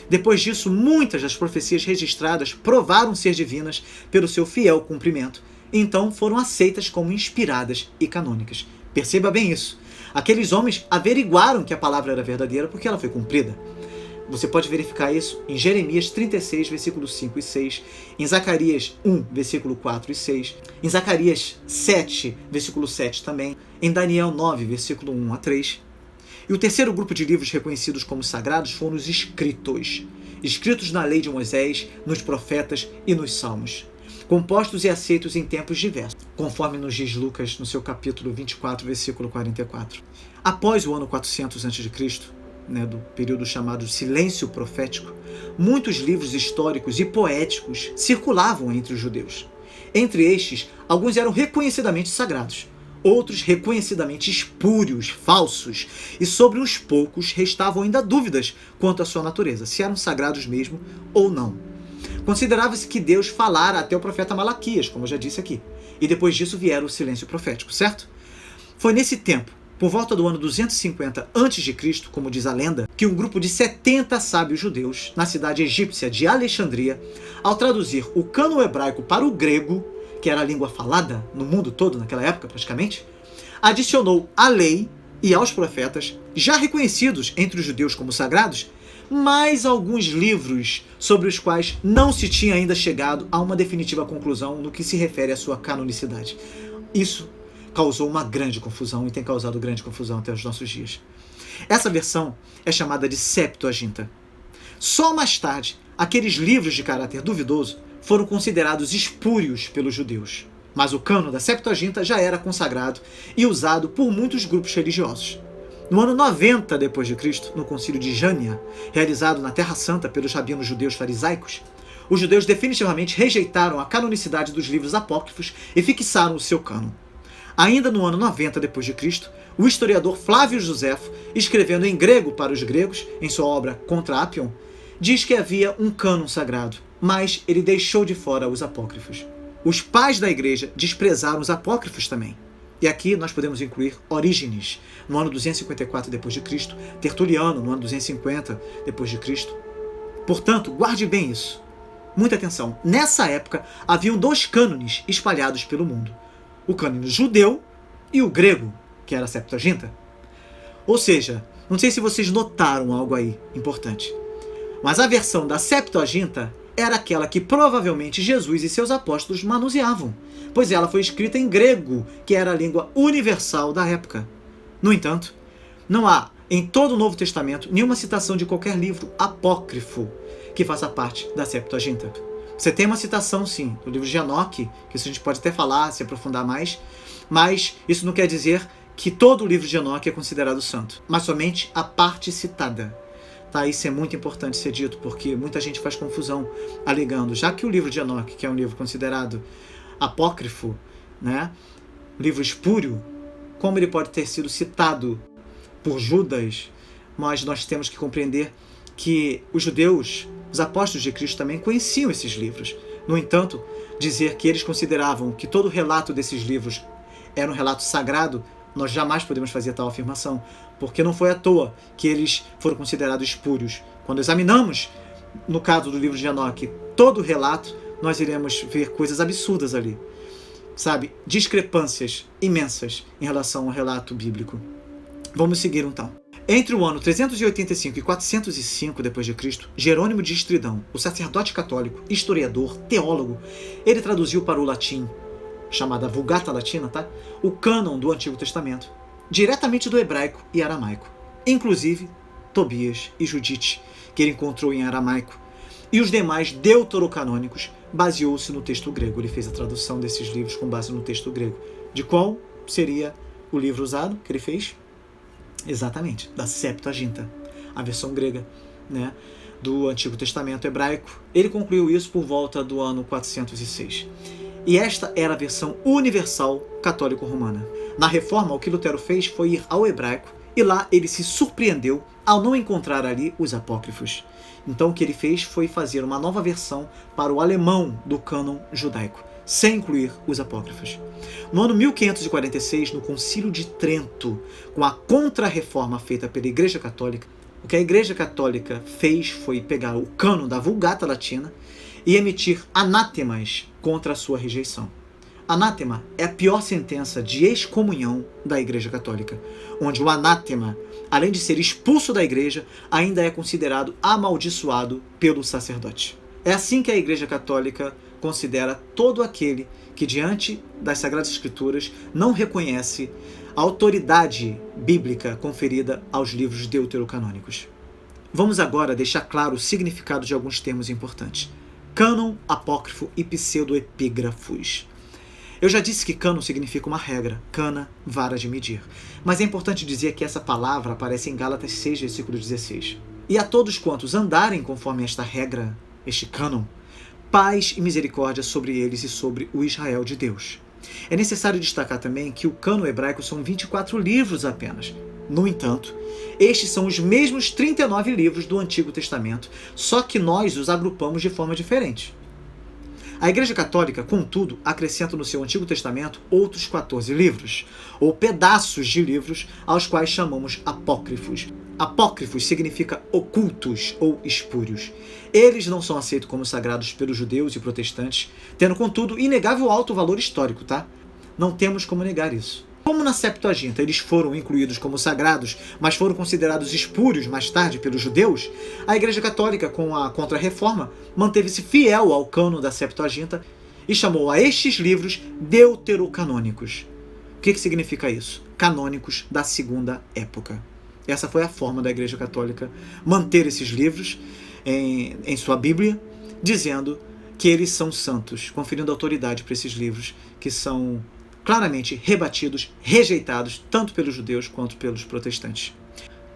Depois disso, muitas das profecias registradas provaram ser divinas pelo seu fiel cumprimento, e então foram aceitas como inspiradas e canônicas. Perceba bem isso. Aqueles homens averiguaram que a palavra era verdadeira porque ela foi cumprida. Você pode verificar isso em Jeremias 36, versículos 5 e 6, em Zacarias 1, versículo 4 e 6, em Zacarias 7, versículo 7 também, em Daniel 9, versículo 1 a 3. E o terceiro grupo de livros reconhecidos como sagrados foram os escritos na lei de Moisés, nos profetas e nos salmos, compostos e aceitos em tempos diversos, conforme nos diz Lucas no seu capítulo 24, versículo 44. Após o ano 400 a.C., do período chamado silêncio profético, muitos livros históricos e poéticos circulavam entre os judeus. Entre estes, alguns eram reconhecidamente sagrados, outros reconhecidamente espúrios, falsos, e sobre uns poucos restavam ainda dúvidas quanto à sua natureza, se eram sagrados mesmo ou não. Considerava-se que Deus falara até o profeta Malaquias, como eu já disse aqui, e depois disso viera o silêncio profético, certo? Foi nesse tempo, por volta do ano 250 a.C., como diz a lenda, que um grupo de 70 sábios judeus, na cidade egípcia de Alexandria, ao traduzir o cânon hebraico para o grego, que era a língua falada no mundo todo naquela época praticamente, adicionou à lei e aos profetas, já reconhecidos entre os judeus como sagrados, mais alguns livros sobre os quais não se tinha ainda chegado a uma definitiva conclusão no que se refere à sua canonicidade. Isso causou uma grande confusão e tem causado grande confusão até os nossos dias. Essa versão é chamada de Septuaginta. Só mais tarde, aqueles livros de caráter duvidoso foram considerados espúrios pelos judeus, mas o cânon da Septuaginta já era consagrado e usado por muitos grupos religiosos. No ano 90 d.C., no concílio de Jânia, realizado na Terra Santa pelos rabinos judeus farisaicos, os judeus definitivamente rejeitaram a canonicidade dos livros apócrifos e fixaram o seu cânon. Ainda no ano 90 d.C., o historiador Flávio Josefo, escrevendo em grego para os gregos, em sua obra Contra Apion, diz que havia um cânon sagrado, mas ele deixou de fora os apócrifos. Os pais da igreja desprezaram os apócrifos também. E aqui nós podemos incluir Orígenes, no ano 254 d.C., Tertuliano, no ano 250 d.C. Portanto, guarde bem isso. Muita atenção. Nessa época, haviam 2 cânones espalhados pelo mundo. O cânone judeu e o grego, que era a Septuaginta. Ou seja, não sei se vocês notaram algo aí importante, mas a versão da Septuaginta era aquela que provavelmente Jesus e seus apóstolos manuseavam, pois ela foi escrita em grego, que era a língua universal da época. No entanto, não há em todo o Novo Testamento nenhuma citação de qualquer livro apócrifo que faça parte da Septuaginta. Você tem uma citação, sim, do livro de Enoque, que isso a gente pode até falar, se aprofundar mais, mas isso não quer dizer que todo o livro de Enoque é considerado santo, mas somente a parte citada. Tá, isso é muito importante ser dito, porque muita gente faz confusão, alegando, já que o livro de Enoque, que é um livro considerado apócrifo, né, livro espúrio, como ele pode ter sido citado por Judas? Mas nós temos que compreender que os judeus, os apóstolos de Cristo também conheciam esses livros. No entanto, dizer que eles consideravam que todo o relato desses livros era um relato sagrado, nós jamais podemos fazer tal afirmação, porque não foi à toa que eles foram considerados espúrios. Quando examinamos, no caso do livro de Enoque, todo o relato, nós iremos ver coisas absurdas ali, sabe? Discrepâncias imensas em relação ao relato bíblico. Vamos seguir então. Entre o ano 385 e 405 d.C., Jerônimo de Estridão, o sacerdote católico, historiador, teólogo, ele traduziu para o latim, chamada Vulgata Latina, tá? O cânon do Antigo Testamento, diretamente do hebraico e aramaico, inclusive Tobias e Judite, que ele encontrou em aramaico, e os demais deuterocanônicos, baseou-se no texto grego. Ele fez a tradução desses livros com base no texto grego. De qual seria o livro usado que ele fez? Exatamente, da Septuaginta, a versão grega, né, do Antigo Testamento hebraico. Ele concluiu isso por volta do ano 406. E esta era a versão universal católico-romana. Na Reforma, o que Lutero fez foi ir ao hebraico, e lá ele se surpreendeu ao não encontrar ali os apócrifos. Então o que ele fez foi fazer uma nova versão para o alemão do cânon judaico, sem incluir os apócrifos. No ano 1546, no Concílio de Trento, com a contra-reforma feita pela Igreja Católica, o que a Igreja Católica fez foi pegar o cânon da Vulgata Latina e emitir anátemas contra a sua rejeição. Anátema é a pior sentença de excomunhão da Igreja Católica, onde o anátema, além de ser expulso da Igreja, ainda é considerado amaldiçoado pelo sacerdote. É assim que a Igreja Católica considera todo aquele que, diante das Sagradas Escrituras, não reconhece a autoridade bíblica conferida aos livros deuterocanônicos. Vamos agora deixar claro o significado de alguns termos importantes. Cânon, apócrifo e pseudoepígrafos. Eu já disse que cânon significa uma regra, cana, vara de medir. Mas é importante dizer que essa palavra aparece em Gálatas 6, versículo 16. E a todos quantos andarem conforme esta regra, este cânon, paz e misericórdia sobre eles e sobre o Israel de Deus. É necessário destacar também que o cânon hebraico são 24 livros apenas. No entanto, estes são os mesmos 39 livros do Antigo Testamento, só que nós os agrupamos de forma diferente. A Igreja Católica, contudo, acrescenta no seu Antigo Testamento outros 14 livros, ou pedaços de livros, aos quais chamamos apócrifos. Apócrifos significa ocultos ou espúrios. Eles não são aceitos como sagrados pelos judeus e protestantes, tendo, contudo, inegável alto valor histórico, tá? Não temos como negar isso. Como na Septuaginta eles foram incluídos como sagrados, mas foram considerados espúrios mais tarde pelos judeus, a Igreja Católica, com a Contra-Reforma, manteve-se fiel ao cânon da Septuaginta e chamou a estes livros deuterocanônicos. O que significa isso? Canônicos da segunda época. Essa foi a forma da Igreja Católica manter esses livros em sua Bíblia, dizendo que eles são santos, conferindo autoridade para esses livros que são claramente rebatidos, rejeitados, tanto pelos judeus quanto pelos protestantes.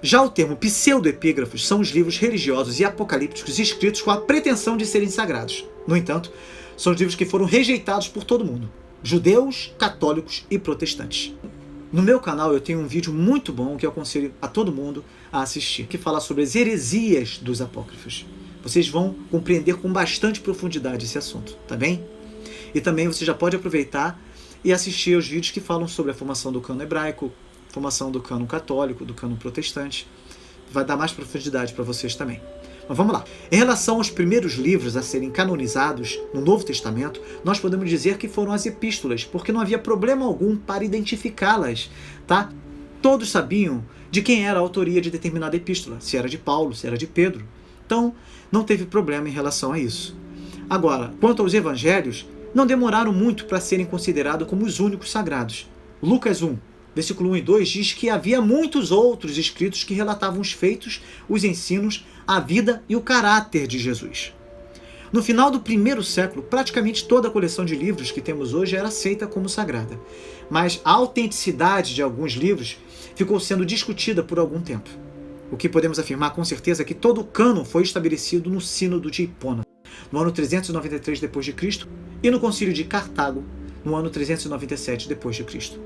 Já o termo pseudoepígrafos são os livros religiosos e apocalípticos escritos com a pretensão de serem sagrados. No entanto, são os livros que foram rejeitados por todo mundo, judeus, católicos e protestantes. No meu canal eu tenho um vídeo muito bom que eu aconselho a todo mundo a assistir, que fala sobre as heresias dos apócrifos. Vocês vão compreender com bastante profundidade esse assunto, tá bem? E também você já pode aproveitar e assistir aos vídeos que falam sobre a formação do cânon hebraico, formação do cânon católico, do cânon protestante. Vai dar mais profundidade para vocês também. Mas vamos lá. Em relação aos primeiros livros a serem canonizados no Novo Testamento, nós podemos dizer que foram as epístolas, porque não havia problema algum para identificá-las, tá? Todos sabiam de quem era a autoria de determinada epístola, se era de Paulo, se era de Pedro. Então, não teve problema em relação a isso. Agora, quanto aos evangelhos, não demoraram muito para serem considerados como os únicos sagrados. Lucas 1, versículo 1 e 2 diz que havia muitos outros escritos que relatavam os feitos, os ensinos, a vida e o caráter de Jesus. No final do primeiro século, praticamente toda a coleção de livros que temos hoje era aceita como sagrada. Mas a autenticidade de alguns livros ficou sendo discutida por algum tempo. O que podemos afirmar com certeza é que todo o cânon foi estabelecido no Sínodo de Hipona, no ano 393 d.C., e no Concílio de Cartago, no ano 397 d.C.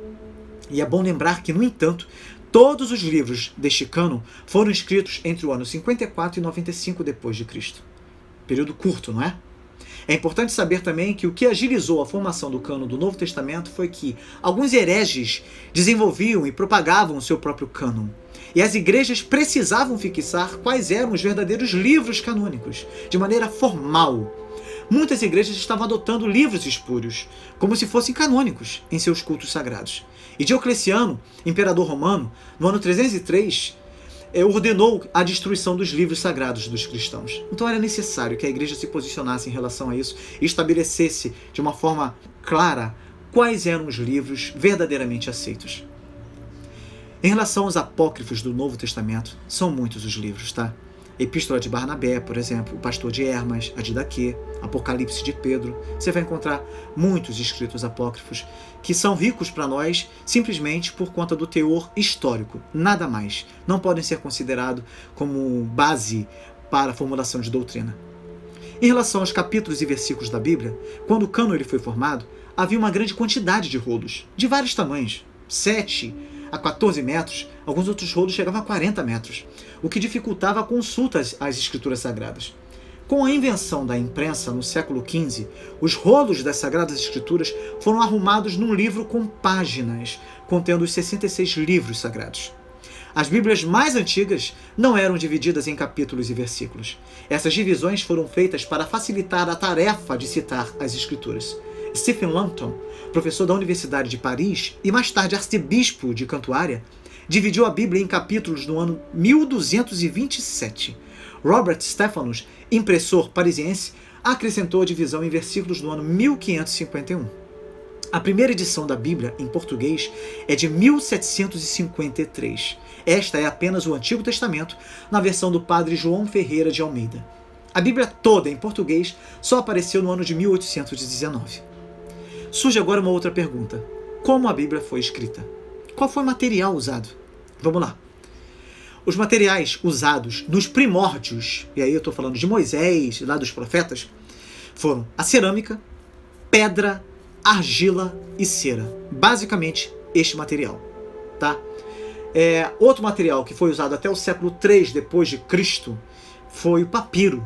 E é bom lembrar que, no entanto, todos os livros deste cânon foram escritos entre o ano 54 e 95 d.C. Período curto, não é? É importante saber também que o que agilizou a formação do cânon do Novo Testamento foi que alguns hereges desenvolviam e propagavam o seu próprio cânon. E as igrejas precisavam fixar quais eram os verdadeiros livros canônicos, de maneira formal. Muitas igrejas estavam adotando livros espúrios, como se fossem canônicos, em seus cultos sagrados. E Diocleciano, imperador romano, no ano 303, ordenou a destruição dos livros sagrados dos cristãos. Então era necessário que a igreja se posicionasse em relação a isso e estabelecesse de uma forma clara quais eram os livros verdadeiramente aceitos. Em relação aos apócrifos do Novo Testamento, são muitos os livros, tá? Epístola de Barnabé, por exemplo, o Pastor de Hermas, a de Daquê, Apocalipse de Pedro. Você vai encontrar muitos escritos apócrifos que são ricos para nós simplesmente por conta do teor histórico, nada mais. Não podem ser considerados como base para a formulação de doutrina. Em relação aos capítulos e versículos da Bíblia, quando o cânon foi formado, havia uma grande quantidade de rolos, de vários tamanhos, 7 a 14 metros, alguns outros rolos chegavam a 40 metros, o que dificultava a consulta às escrituras sagradas. Com a invenção da imprensa no século XV, os rolos das Sagradas Escrituras foram arrumados num livro com páginas, contendo os 66 livros sagrados. As Bíblias mais antigas não eram divididas em capítulos e versículos. Essas divisões foram feitas para facilitar a tarefa de citar as Escrituras. Stephen Langton, professor da Universidade de Paris e mais tarde arcebispo de Cantuária, dividiu a Bíblia em capítulos no ano 1227. Robert Stephanus, impressor parisiense, acrescentou a divisão em versículos no ano 1551. A primeira edição da Bíblia, em português, é de 1753. Esta é apenas o Antigo Testamento, na versão do padre João Ferreira de Almeida. A Bíblia toda, em português, só apareceu no ano de 1819. Surge agora uma outra pergunta. Como a Bíblia foi escrita? Qual foi o material usado? Vamos lá. Os materiais usados nos primórdios, e aí eu estou falando de Moisés, lá dos profetas, foram a cerâmica, pedra, argila e cera. Basicamente, este material. Tá? Outro material que foi usado até o século III depois de Cristo foi o papiro,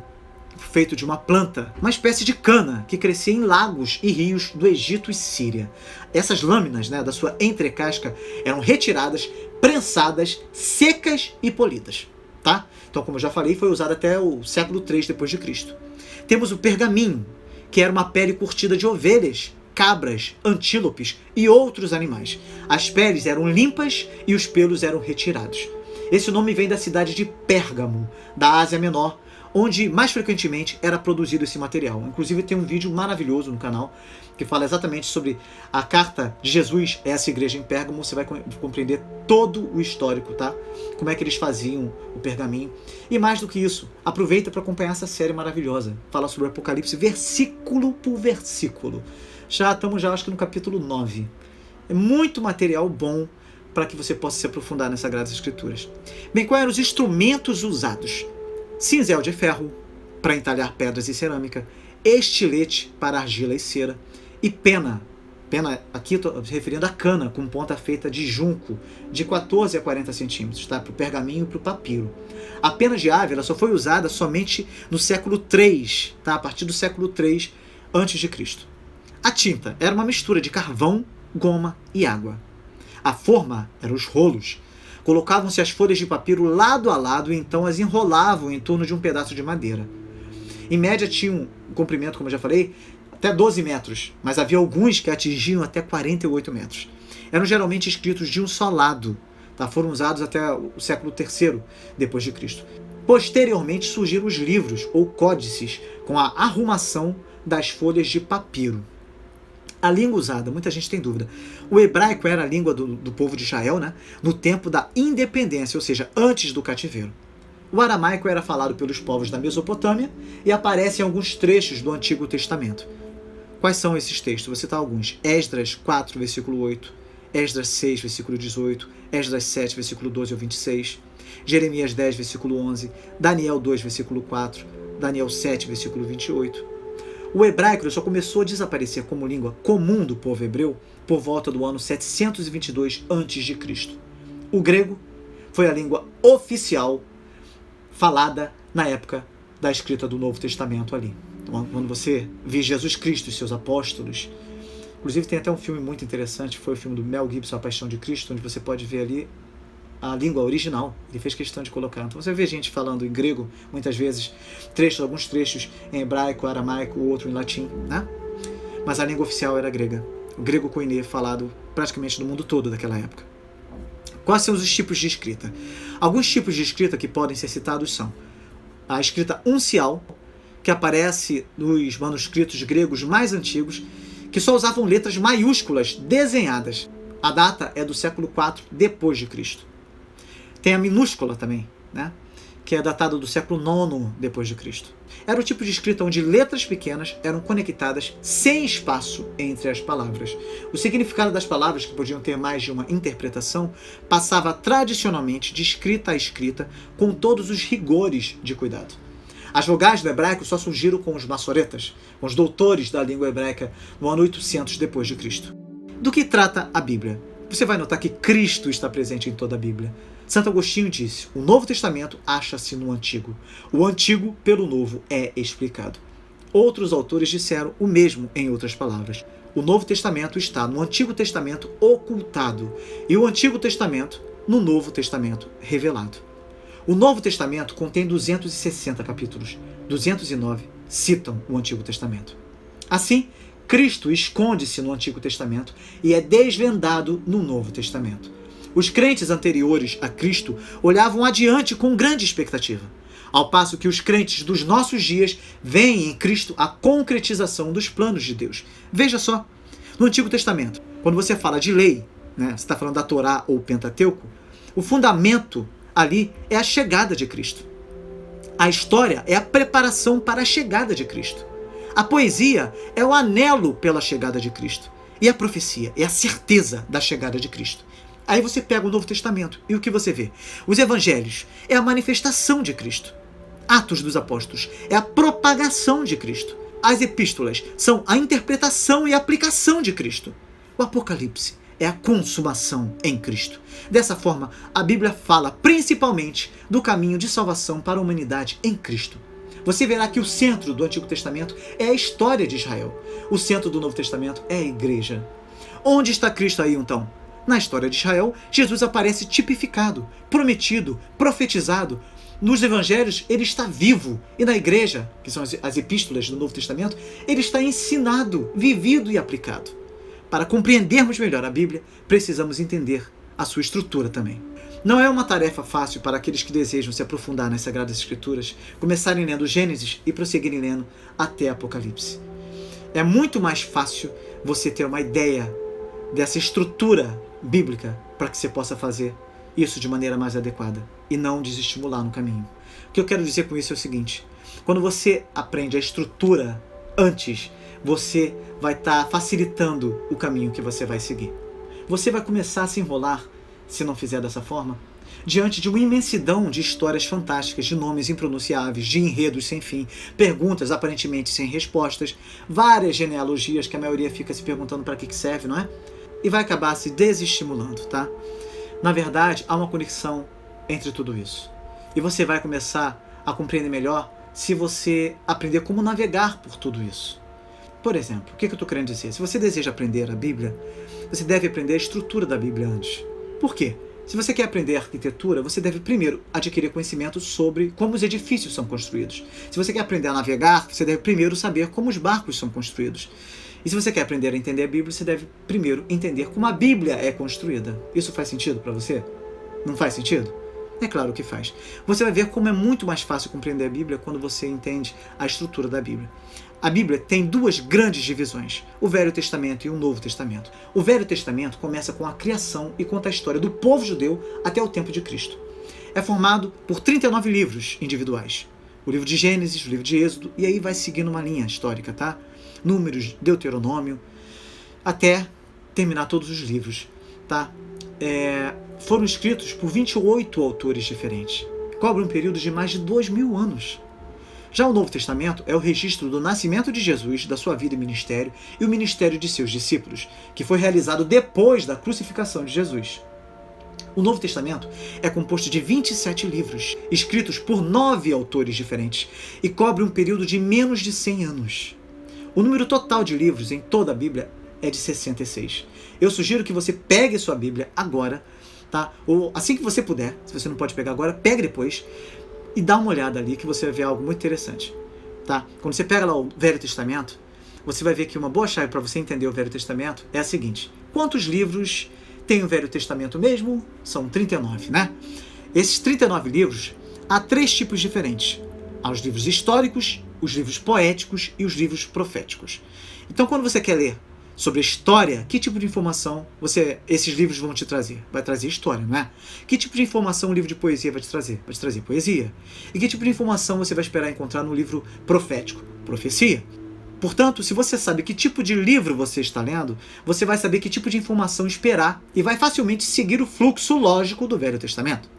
feito de uma planta, uma espécie de cana que crescia em lagos e rios do Egito e Síria. Essas lâminas, da sua entrecasca eram retiradas, prensadas, secas e polidas. Tá? Então, como eu já falei, foi usado até o século III depois de Cristo. Temos o pergaminho, que era uma pele curtida de ovelhas, cabras, antílopes e outros animais. As peles eram limpas e os pelos eram retirados. Esse nome vem da cidade de Pérgamo, da Ásia Menor, onde mais frequentemente era produzido esse material. Inclusive tem um vídeo maravilhoso no canal que fala exatamente sobre a carta de Jesus a essa igreja em Pérgamo. Você vai compreender todo o histórico, tá? Como é que eles faziam o pergaminho. E mais do que isso, aproveita para acompanhar essa série maravilhosa. Fala sobre o Apocalipse versículo por versículo. Estamos acho que no capítulo 9. É muito material bom para que você possa se aprofundar nas Sagradas Escrituras. Bem, quais eram os instrumentos usados? Cinzel de ferro, para entalhar pedras e cerâmica, estilete para argila e cera, e pena. Pena, aqui estou referindo a cana, com ponta feita de junco, de 14 a 40 centímetros, tá? Para o pergaminho e para o papiro. A pena de ave ela só foi usada somente no século III, tá? A partir do século III a.C. A tinta era uma mistura de carvão goma e água. A forma eram os rolos. Colocavam-se as folhas de papiro lado a lado e então as enrolavam em torno de um pedaço de madeira. Em média tinham um comprimento, como eu já falei, até 12 metros, mas havia alguns que atingiam até 48 metros. Eram geralmente escritos de um só lado, tá? Foram usados até o século III depois de Cristo. Posteriormente surgiram os livros ou códices com a arrumação das folhas de papiro. A língua usada, muita gente tem dúvida. O hebraico era a língua do povo de Israel, né? No tempo da independência, ou seja, antes do cativeiro. O aramaico era falado pelos povos da Mesopotâmia e aparece em alguns trechos do Antigo Testamento. Quais são esses textos? Vou citar alguns. Esdras 4, versículo 8. Esdras 6, versículo 18. Esdras 7, versículo 12 ao 26. Jeremias 10, versículo 11. Daniel 2, versículo 4. Daniel 7, versículo 28. O hebraico só começou a desaparecer como língua comum do povo hebreu por volta do ano 722 a.C. O grego foi a língua oficial falada na época da escrita do Novo Testamento ali. Então, quando você vê Jesus Cristo e seus apóstolos, inclusive tem até um filme muito interessante, foi o filme do Mel Gibson, A Paixão de Cristo, onde você pode ver ali a língua original, ele fez questão de colocar. Então você vê gente falando em grego, muitas vezes, alguns trechos em hebraico, aramaico, outro em latim, né? Mas a língua oficial era grega. O grego koiné, falado praticamente no mundo todo daquela época. Quais são os tipos de escrita? Alguns tipos de escrita que podem ser citados são a escrita uncial, que aparece nos manuscritos gregos mais antigos, que só usavam letras maiúsculas desenhadas. A data é do século IV depois de Cristo. Tem a minúscula também, né? Que é datada do século IX depois de Cristo. Era o tipo de escrita onde letras pequenas eram conectadas sem espaço entre as palavras. O significado das palavras, que podiam ter mais de uma interpretação, passava tradicionalmente de escrita a escrita com todos os rigores de cuidado. As vogais do hebraico só surgiram com os massoretas, com os doutores da língua hebraica, no ano 800 depois de Cristo. Do que trata a Bíblia? Você vai notar que Cristo está presente em toda a Bíblia. Santo Agostinho disse: o Novo Testamento acha-se no Antigo. O Antigo, pelo Novo, é explicado. Outros autores disseram o mesmo em outras palavras. O Novo Testamento está no Antigo Testamento ocultado e o Antigo Testamento no Novo Testamento revelado. O Novo Testamento contém 260 capítulos. 209 citam o Antigo Testamento. Assim, Cristo esconde-se no Antigo Testamento e é desvendado no Novo Testamento. Os crentes anteriores a Cristo olhavam adiante com grande expectativa, ao passo que os crentes dos nossos dias veem em Cristo a concretização dos planos de Deus. Veja só, no Antigo Testamento, quando você fala de lei, né, você está falando da Torá ou Pentateuco, o fundamento ali é a chegada de Cristo. A história é a preparação para a chegada de Cristo. A poesia é o anelo pela chegada de Cristo. E a profecia é a certeza da chegada de Cristo. Aí você pega o Novo Testamento e o que você vê? Os evangelhos é a manifestação de Cristo. Atos dos Apóstolos é a propagação de Cristo. As epístolas são a interpretação e aplicação de Cristo. O Apocalipse é a consumação em Cristo. Dessa forma, a Bíblia fala principalmente do caminho de salvação para a humanidade em Cristo. Você verá que o centro do Antigo Testamento é a história de Israel. O centro do Novo Testamento é a igreja. Onde está Cristo aí, então? Na história de Israel, Jesus aparece tipificado, prometido, profetizado. Nos evangelhos, ele está vivo. E na igreja, que são as epístolas do Novo Testamento, ele está ensinado, vivido e aplicado. Para compreendermos melhor a Bíblia, precisamos entender a sua estrutura também. Não é uma tarefa fácil para aqueles que desejam se aprofundar nas Sagradas Escrituras, começarem lendo Gênesis e prosseguirem lendo até Apocalipse. É muito mais fácil você ter uma ideia dessa estrutura bíblica para que você possa fazer isso de maneira mais adequada e não desestimular no caminho. O que eu quero dizer com isso é o seguinte: quando você aprende a estrutura antes, você vai estar facilitando o caminho que você vai seguir. Você vai começar a se enrolar, se não fizer dessa forma, diante de uma imensidão de histórias fantásticas, de nomes impronunciáveis, de enredos sem fim, perguntas aparentemente sem respostas, várias genealogias que a maioria fica se perguntando para que serve, não é? E vai acabar se desestimulando, tá? Na verdade, há uma conexão entre tudo isso. E você vai começar a compreender melhor se você aprender como navegar por tudo isso. Por exemplo, o que eu estou querendo dizer? Se você deseja aprender a Bíblia, você deve aprender a estrutura da Bíblia antes. Por quê? Se você quer aprender arquitetura, você deve primeiro adquirir conhecimento sobre como os edifícios são construídos. Se você quer aprender a navegar, você deve primeiro saber como os barcos são construídos. E se você quer aprender a entender a Bíblia, você deve primeiro entender como a Bíblia é construída. Isso faz sentido para você? Não faz sentido? É claro que faz. Você vai ver como é muito mais fácil compreender a Bíblia quando você entende a estrutura da Bíblia. A Bíblia tem duas grandes divisões, o Velho Testamento e o Novo Testamento. O Velho Testamento começa com a criação e conta a história do povo judeu até o tempo de Cristo. É formado por 39 livros individuais. O livro de Gênesis, o livro de Êxodo, e aí vai seguindo uma linha histórica, tá? Números, Deuteronômio, até terminar todos os livros, tá? Foram escritos por 28 autores diferentes. Cobre um período de mais de 2000 anos. Já o Novo Testamento é o registro do nascimento de Jesus, da sua vida e ministério, e o ministério de seus discípulos, que foi realizado depois da crucificação de Jesus. O Novo Testamento é composto de 27 livros, escritos por 9 autores diferentes, e cobre um período de menos de 100 anos. O número total de livros em toda a Bíblia é de 66. Eu sugiro que você pegue sua Bíblia agora, tá? Ou assim que você puder, se você não pode pegar agora, pegue depois, e dá uma olhada ali que você vai ver algo muito interessante, tá? Quando você pega lá o Velho Testamento, você vai ver que uma boa chave para você entender o Velho Testamento é a seguinte: quantos livros tem o Velho Testamento mesmo? São 39, né? Esses 39 livros, há 3 tipos diferentes. Há os livros históricos, os livros poéticos e os livros proféticos. Então, quando você quer ler sobre a história, que tipo de informação esses livros vão te trazer? Vai trazer história, não é? Que tipo de informação um livro de poesia vai te trazer? Vai te trazer poesia. E que tipo de informação você vai esperar encontrar no livro profético? Profecia. Portanto, se você sabe que tipo de livro você está lendo, você vai saber que tipo de informação esperar e vai facilmente seguir o fluxo lógico do Velho Testamento.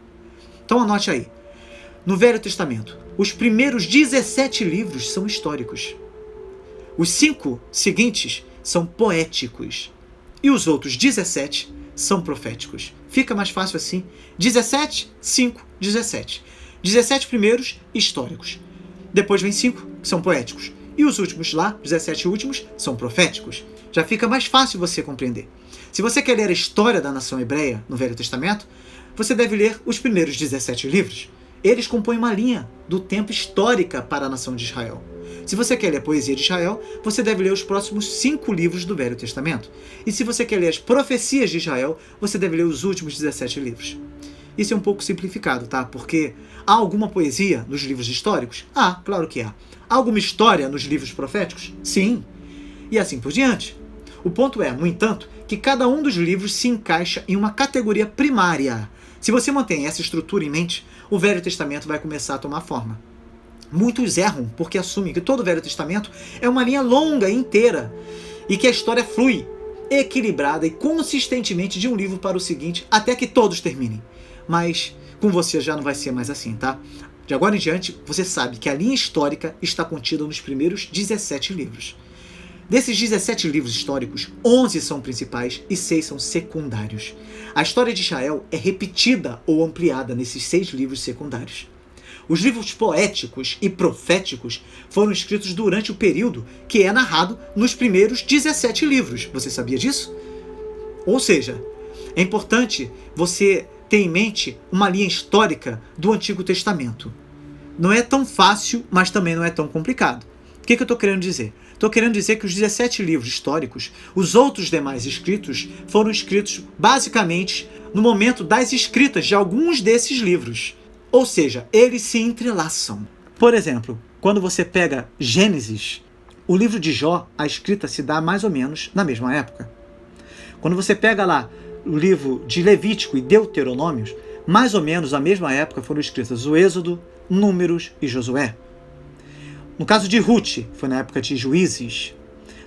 Então anote aí. No Velho Testamento, os primeiros 17 livros são históricos. Os 5 seguintes são poéticos. E os outros 17 são proféticos. Fica mais fácil assim. 17, 5, 17. 17 primeiros, históricos. Depois vem 5, que são poéticos. E os últimos lá, 17 últimos, são proféticos. Já fica mais fácil você compreender. Se você quer ler a história da nação hebreia no Velho Testamento, você deve ler os primeiros 17 livros. Eles compõem uma linha do tempo histórica para a nação de Israel. Se você quer ler a poesia de Israel, você deve ler os próximos 5 livros do Velho Testamento. E se você quer ler as profecias de Israel, você deve ler os últimos 17 livros. Isso é um pouco simplificado, tá? Porque há alguma poesia nos livros históricos? Ah, claro que há. Há alguma história nos livros proféticos? Sim. E assim por diante. O ponto é, no entanto, que cada um dos livros se encaixa em uma categoria primária. Se você mantém essa estrutura em mente, o Velho Testamento vai começar a tomar forma. Muitos erram porque assumem que todo o Velho Testamento é uma linha longa e inteira e que a história flui equilibrada e consistentemente de um livro para o seguinte até que todos terminem. Mas com você já não vai ser mais assim, tá? De agora em diante, você sabe que a linha histórica está contida nos primeiros 17 livros. Desses 17 livros históricos, 11 são principais e 6 são secundários. A história de Israel é repetida ou ampliada nesses 6 livros secundários. Os livros poéticos e proféticos foram escritos durante o período que é narrado nos primeiros 17 livros. Você sabia disso? Ou seja, é importante você ter em mente uma linha histórica do Antigo Testamento. Não é tão fácil, mas também não é tão complicado. O que eu estou querendo dizer? Estou querendo dizer que os 17 livros históricos, os outros demais escritos, foram escritos basicamente no momento das escritas de alguns desses livros. Ou seja, eles se entrelaçam. Por exemplo, quando você pega Gênesis, o livro de Jó, a escrita se dá mais ou menos na mesma época. Quando você pega lá o livro de Levítico e Deuteronômios, mais ou menos na mesma época foram escritas o Êxodo, Números e Josué. No caso de Ruth, foi na época de Juízes.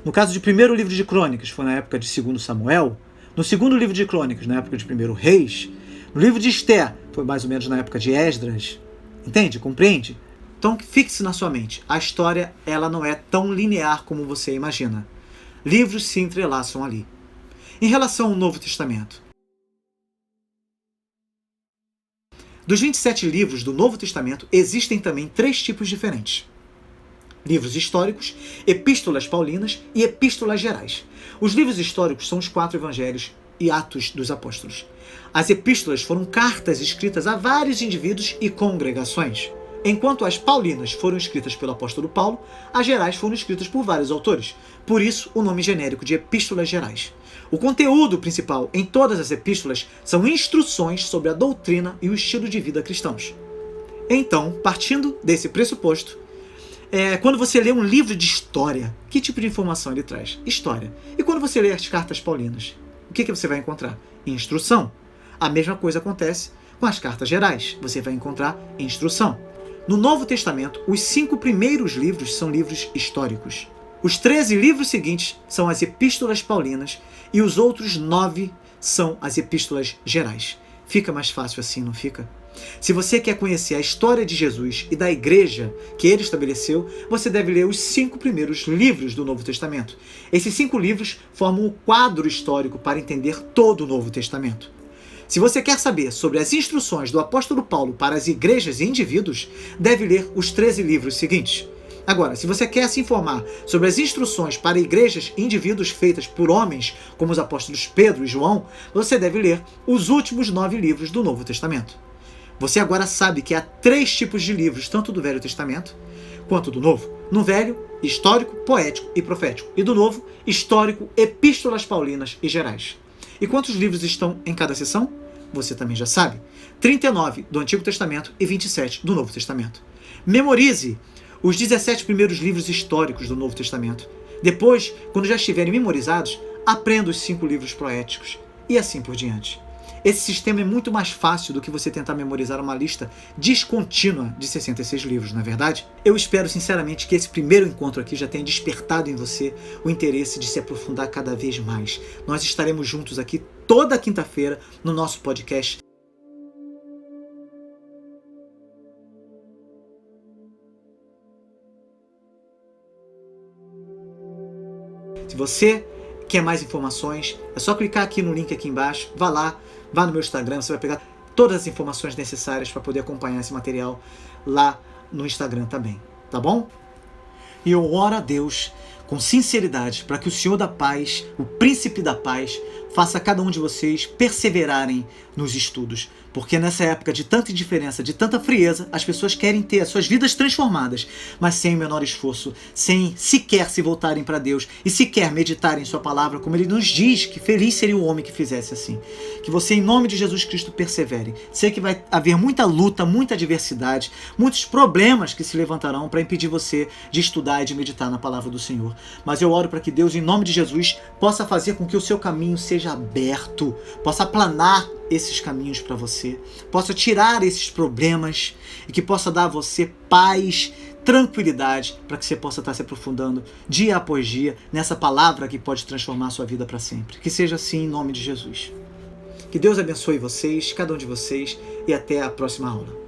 No caso de primeiro livro de Crônicas, foi na época de 2 Samuel. No segundo livro de Crônicas, na época de 1 Reis. No livro de Esther, foi mais ou menos na época de Esdras. Entende? Compreende? Então fixe na sua mente. A história ela não é tão linear como você imagina. Livros se entrelaçam ali. Em relação ao Novo Testamento. Dos 27 livros do Novo Testamento, existem também 3 tipos diferentes. livros históricos, epístolas paulinas e epístolas gerais. Os livros históricos são os 4 evangelhos e Atos dos Apóstolos. As epístolas foram cartas escritas a vários indivíduos e congregações, enquanto as paulinas foram escritas pelo apóstolo Paulo, as gerais foram escritas por vários autores. Por isso, o nome genérico de epístolas gerais. O conteúdo principal em todas as epístolas são instruções sobre a doutrina e o estilo de vida cristãos. Então, partindo desse pressuposto, quando você lê um livro de história, que tipo de informação ele traz? História. E quando você lê as cartas paulinas, o que você vai encontrar? Instrução. A mesma coisa acontece com as cartas gerais. Você vai encontrar instrução. No Novo Testamento, os 5 primeiros livros são livros históricos. Os 13 livros seguintes são as epístolas paulinas e os outros 9 são as epístolas gerais. Fica mais fácil assim, não fica? Se você quer conhecer a história de Jesus e da igreja que ele estabeleceu, você deve ler os 5 primeiros livros do Novo Testamento. Esses 5 livros formam o quadro histórico para entender todo o Novo Testamento. Se você quer saber sobre as instruções do apóstolo Paulo para as igrejas e indivíduos, deve ler os 13 livros seguintes. Agora, se você quer se informar sobre as instruções para igrejas e indivíduos feitas por homens, como os apóstolos Pedro e João, você deve ler os últimos 9 livros do Novo Testamento. Você agora sabe que há 3 tipos de livros, tanto do Velho Testamento quanto do Novo. No Velho, histórico, poético e profético. E do Novo, histórico, epístolas paulinas e gerais. E quantos livros estão em cada seção? Você também já sabe. 39 do Antigo Testamento e 27 do Novo Testamento. Memorize os 17 primeiros livros históricos do Novo Testamento. Depois, quando já estiverem memorizados, aprenda os 5 livros poéticos e assim por diante. Esse sistema é muito mais fácil do que você tentar memorizar uma lista descontínua de 66 livros, não é verdade? Eu espero sinceramente que esse primeiro encontro aqui já tenha despertado em você o interesse de se aprofundar cada vez mais. Nós estaremos juntos aqui toda quinta-feira no nosso podcast. Se você quer mais informações, é só clicar aqui no link aqui embaixo, vá no meu Instagram, você vai pegar todas as informações necessárias para poder acompanhar esse material lá no Instagram também, tá bom? E eu oro a Deus com sinceridade para que o Senhor da Paz, o Príncipe da Paz, faça cada um de vocês perseverarem nos estudos, porque nessa época de tanta indiferença, de tanta frieza, as pessoas querem ter as suas vidas transformadas, mas sem o menor esforço, sem sequer se voltarem para Deus e sequer meditarem em sua palavra, como ele nos diz que feliz seria o homem que fizesse assim. Que você, em nome de Jesus Cristo, persevere. Sei que vai haver muita luta, muita adversidade, muitos problemas que se levantarão para impedir você de estudar e de meditar na palavra do Senhor. Mas eu oro para que Deus, em nome de Jesus, possa fazer com que o seu caminho seja aberto, possa aplanar esses caminhos para você, possa tirar esses problemas e que possa dar a você paz, tranquilidade, para que você possa estar se aprofundando dia após dia nessa palavra que pode transformar a sua vida para sempre. Que seja assim em nome de Jesus. Que Deus abençoe vocês, cada um de vocês, e até a próxima aula.